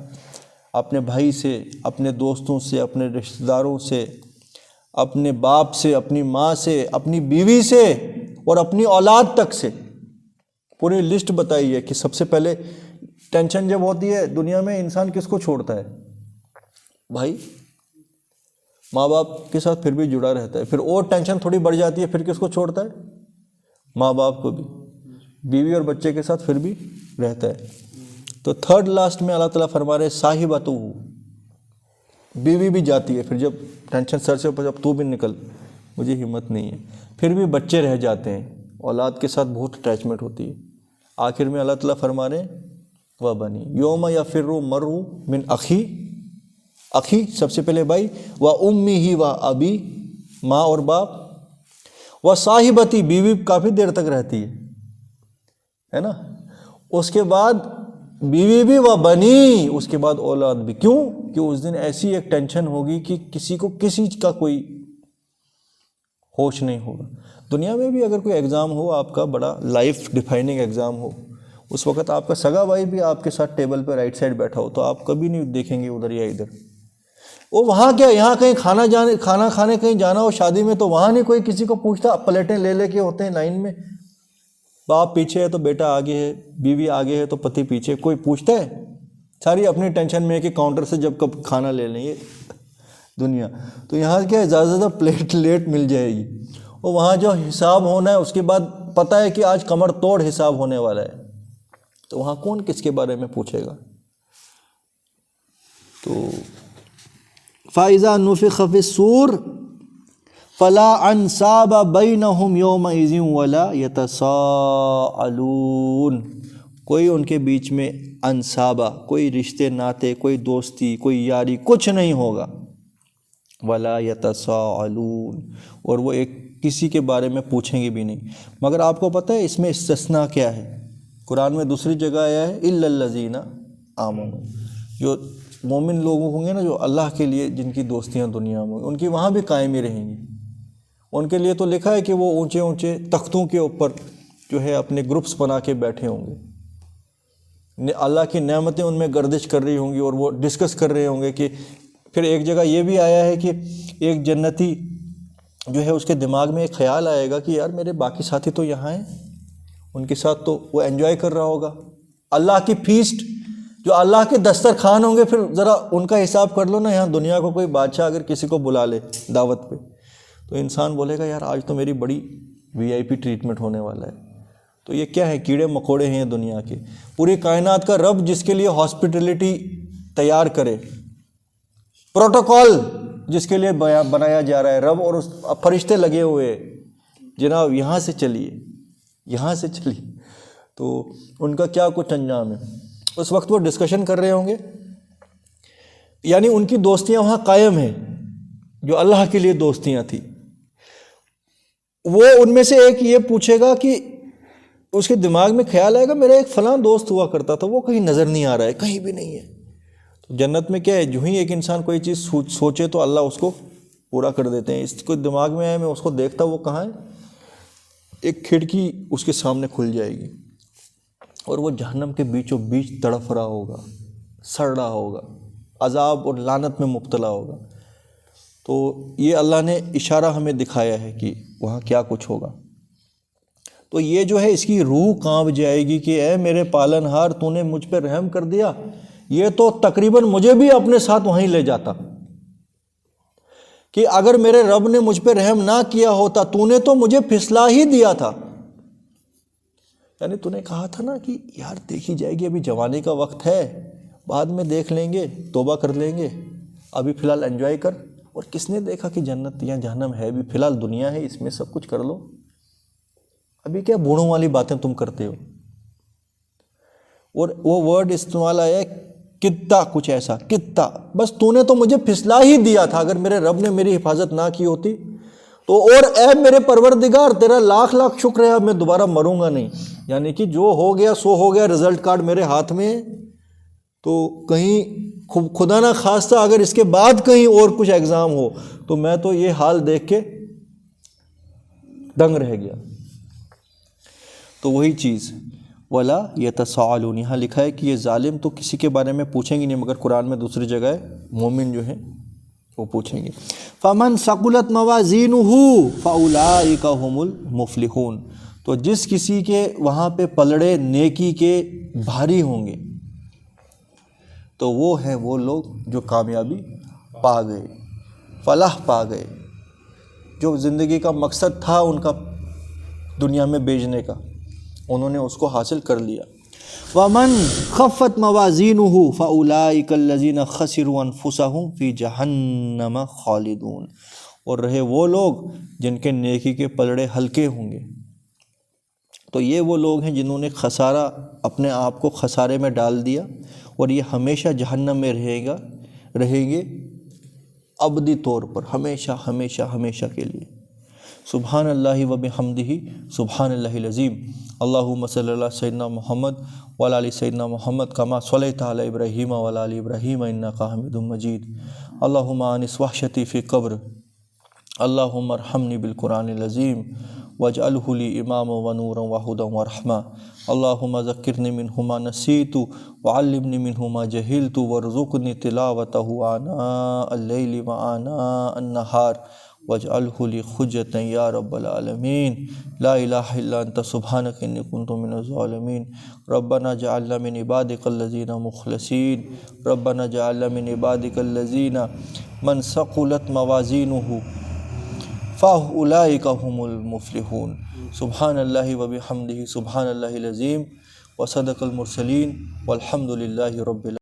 اپنے بھائی سے، اپنے دوستوں سے، اپنے رشتہ داروں سے، اپنے باپ سے، اپنی ماں سے، اپنی بیوی سے اور اپنی اولاد تک سے۔ پوری لسٹ بتائی ہے کہ سب سے پہلے ٹینشن جب ہوتی ہے دنیا میں انسان کس کو چھوڑتا ہے؟ بھائی، ماں باپ کے ساتھ پھر بھی جڑا رہتا ہے، پھر اور ٹینشن تھوڑی بڑھ جاتی ہے، پھر کس کو چھوڑتا ہے؟ ماں باپ کو بھی، بیوی اور بچے کے ساتھ پھر بھی رہتا ہے۔ تو تھرڈ لاسٹ میں اللہ تعالیٰ فرما رہے صاحبتہ، بیوی بھی جاتی ہے، پھر جب ٹینشن سر سے اوپر، جب تو بھی نکل، مجھے ہمت نہیں ہے، پھر بھی بچے رہ جاتے ہیں، اولاد کے ساتھ بہت اٹیچمنٹ ہوتی ہے۔ آخر میں اللہ تعالیٰ فرما رہے و بنی یوم یفر المرء من اخی، اخی سب سے پہلے بھائی، و امہ و ابی ماں اور باپ، و صاحبتی بیوی کافی دیر تک رہتی ہے نا، اس کے بعد بیوی بھی و بنی، اس کے بعد اولاد بھی. کیوں؟ کہ اس دن ایسی ایک ٹینشن ہوگی کہ کسی کو کسی کا کوئی ہوش نہیں ہوگا. دنیا میں بھی اگر کوئی ایگزام ہو آپ کا بڑا لائف ڈیفائننگ ایگزام ہو، اس وقت آپ کا سگا بھائی بھی آپ کے ساتھ ٹیبل پہ رائٹ سائڈ بیٹھا ہو، تو آپ کبھی نہیں دیکھیں گے ادھر یا ادھر. وہ وہاں کیا، یہاں کہیں کھانا کھانے کہیں جانا ہو شادی میں، تو وہاں نہیں کوئی کسی کو پوچھتا. پلیٹیں لے کے ہوتے ہیں لائن میں، باپ پیچھے ہے تو بیٹا آگے ہے، بیوی آگے ہے تو پتی پیچھے. کوئی پوچھتا ہے؟ ساری اپنی ٹینشن میں ہے کہ کاؤنٹر سے جب کب کھانا لے لیں. یہ دنیا. تو یہاں کیا ہے، زیادہ سے زیادہ پلیٹ لیٹ مل جائے گی. اور وہاں جو حساب ہونا ہے اس کے بعد پتہ ہے کہ آج کمر توڑ حساب ہونے والا ہے، تو وہاں کون کس کے بارے میں پوچھے گا؟ تو فَإِذَا نُفِخَ فِي الصُّورِ فَلَا أَنْسَابَ بَيْنَهُمْ يَوْمَئِذٍ وَلَا يَتَسَاءَلُونَ. کوئی ان کے بیچ میں انصابہ، کوئی رشتے ناتے، کوئی دوستی، کوئی یاری، کچھ نہیں ہوگا. وَلَا يَتَسَاءَلُونَ، اور وہ ایک کسی کے بارے میں پوچھیں گے بھی نہیں. مگر آپ کو پتہ ہے اس میں استثناء کیا ہے؟ قرآن میں دوسری جگہ آیا ہے إِلَّا الَّذِينَ آمَنُوا. جو مومن لوگ ہوں گے نا، جو اللہ کے لیے جن کی دوستیاں دنیا میں، ان کی وہاں بھی قائم ہی رہیں گی. ان کے لیے تو لکھا ہے کہ وہ اونچے اونچے تختوں کے اوپر جو ہے اپنے گروپس بنا کے بیٹھے ہوں گے. اللہ کی نعمتیں ان میں گردش کر رہی ہوں گی اور وہ ڈسکس کر رہے ہوں گے. کہ پھر ایک جگہ یہ بھی آیا ہے کہ ایک جنتی جو ہے اس کے دماغ میں ایک خیال آئے گا کہ یار میرے باقی ساتھی تو یہاں ہیں، ان کے ساتھ تو وہ انجوائے کر رہا ہوگا. اللہ کی فیسٹ، جو اللہ کے دسترخوان ہوں گے، پھر ذرا ان کا حساب کر لو نا. یہاں دنیا کو کوئی بادشاہ اگر کسی کو بلا لے دعوت پہ، تو انسان بولے گا یار آج تو میری بڑی VIP ٹریٹمنٹ ہونے والا ہے. تو یہ کیا ہے؟ کیڑے مکوڑے ہیں دنیا کے. پوری کائنات کا رب جس کے لیے ہاسپٹیلٹی تیار کرے، پروٹوکول جس کے لیے بنایا جا رہا ہے، رب اور اس فرشتے لگے ہوئے، جناب یہاں سے چلیے، یہاں سے چلیے. تو ان کا کیا کچھ انجام ہے. اس وقت وہ ڈسکشن کر رہے ہوں گے، یعنی ان کی دوستیاں وہاں قائم ہیں جو اللہ کے لیے دوستیاں تھیں. وہ ان میں سے ایک یہ پوچھے گا کہ اس کے دماغ میں خیال آئے گا میرا ایک فلاں دوست ہوا کرتا تھا، وہ کہیں نظر نہیں آ رہا ہے، کہیں بھی نہیں ہے. تو جنت میں کیا ہے، جو ہی ایک انسان کوئی چیز سوچے تو اللہ اس کو پورا کر دیتے ہیں. اس کو دماغ میں آئے میں اس کو دیکھتا وہ کہاں ہے، ایک کھڑکی اس کے سامنے کھل جائے گی اور وہ جہنم کے بیچوں بیچ تڑپ رہا ہوگا، سڑ رہا ہوگا، عذاب اور لعنت میں مبتلا ہوگا. تو یہ اللہ نے اشارہ ہمیں دکھایا ہے کہ وہاں کیا کچھ ہوگا. تو یہ جو ہے اس کی روح کانپ جائے گی کہ اے میرے پالن ہار، تو نے مجھ پہ رحم کر دیا. یہ تو تقریباً مجھے بھی اپنے ساتھ وہیں لے جاتا، کہ اگر میرے رب نے مجھ پہ رحم نہ کیا ہوتا، تو نے تو مجھے پھسلا ہی دیا تھا. یعنی تو نے کہا تھا نا کہ یار دیکھی جائے گی، ابھی جوانی کا وقت ہے، بعد میں دیکھ لیں گے، توبہ کر لیں گے، ابھی فی الحال انجوائے کر. اور کس نے دیکھا کہ جنت یا جہنم ہے بھی؟ فی الحال دنیا ہے، اس میں سب کچھ کر لو. ابھی کیا بوڑھوں والی باتیں تم کرتے ہو. اور وہ ورڈ استعمال آیا ہے کتا، کچھ ایسا کتا، بس تو نے تو مجھے پھسلا ہی دیا تھا. اگر میرے رب نے میری حفاظت نہ کی ہوتی تو، اور اے میرے پروردگار تیرا لاکھ لاکھ شکر ہے، اب میں دوبارہ مروں گا نہیں. یعنی کہ جو ہو گیا سو ہو گیا، رزلٹ کارڈ میرے ہاتھ میں ہے. تو کہیں خدا نہ خواستہ اگر اس کے بعد کہیں اور کچھ ایگزام ہو تو میں تو یہ حال دیکھ کے دنگ رہ گیا. تو وہی چیز وَلَا يَتَسَاءَلُونَ، یہاں لکھا ہے کہ یہ ظالم تو کسی کے بارے میں پوچھیں گے نہیں، مگر قرآن میں دوسری جگہ ہے مومن جو ہیں وہ پوچھیں گے. فَمَنْ ثَقُلَتْ مَوَازِينُهُ فَأُولَٰئِكَ هُمُ الْمُفْلِحُونَ. تو جس کسی کے وہاں پہ پلڑے نیکی کے بھاری ہوں گے تو وہ ہیں وہ لوگ جو کامیابی پا گئے، فلاح پا گئے. جو زندگی کا مقصد تھا ان کا دنیا میں بیچنے کا، انہوں نے اس کو حاصل کر لیا. وَمَنْ خَفَّتْ مَوَازِينُهُ فَأُولَٰئِكَ الَّذِينَ خَسِرُوا أَنفُسَهُمْ فِي جَهَنَّمَ خَالِدُونَ. اور رہے وہ لوگ جن کے نیکی کے پلڑے ہلکے ہوں گے. تو یہ وہ لوگ ہیں جنہوں نے خسارہ، اپنے آپ کو خسارے میں ڈال دیا، اور یہ ہمیشہ جہنم میں رہیں گے ابدی طور پر، ہمیشہ ہمیشہ ہمیشہ کے لیے. سبحان اللہ و بحمدہ سبحان اللہ العظیم اللہم صلی اللہ سیدنا محمد وعلی آل سیدنا محمد کما صلیت علی ابراہیم وعلی آل ابراہیم انک حمید مجید اللہم آنس وحشتی فی قبر اللہم ارحمنی بالقرآن العظیم واجعلہ لی اماما ونورا وہدا ورحمہ اللہم ذکرنی منہ ما نسیت وعلمنی منہ ما جہلت وارزقنی تلاوتہ آناء اللیل وآناء النہار واجعلہ لی حجۃ یا رب العالمین لا الہ الا انت سبحانک انی کنت من الظالمین ربنا اجعلنا من عبادک الذین مخلصین ربنا اجعلنا من عبادک الذین من ثقلت موازینہ فاولئک هم المفلحون سبحان اللہ و بحمدہ سبحان اللہ العظیم وصدق المرسلین والحمد للہ رب العالمین.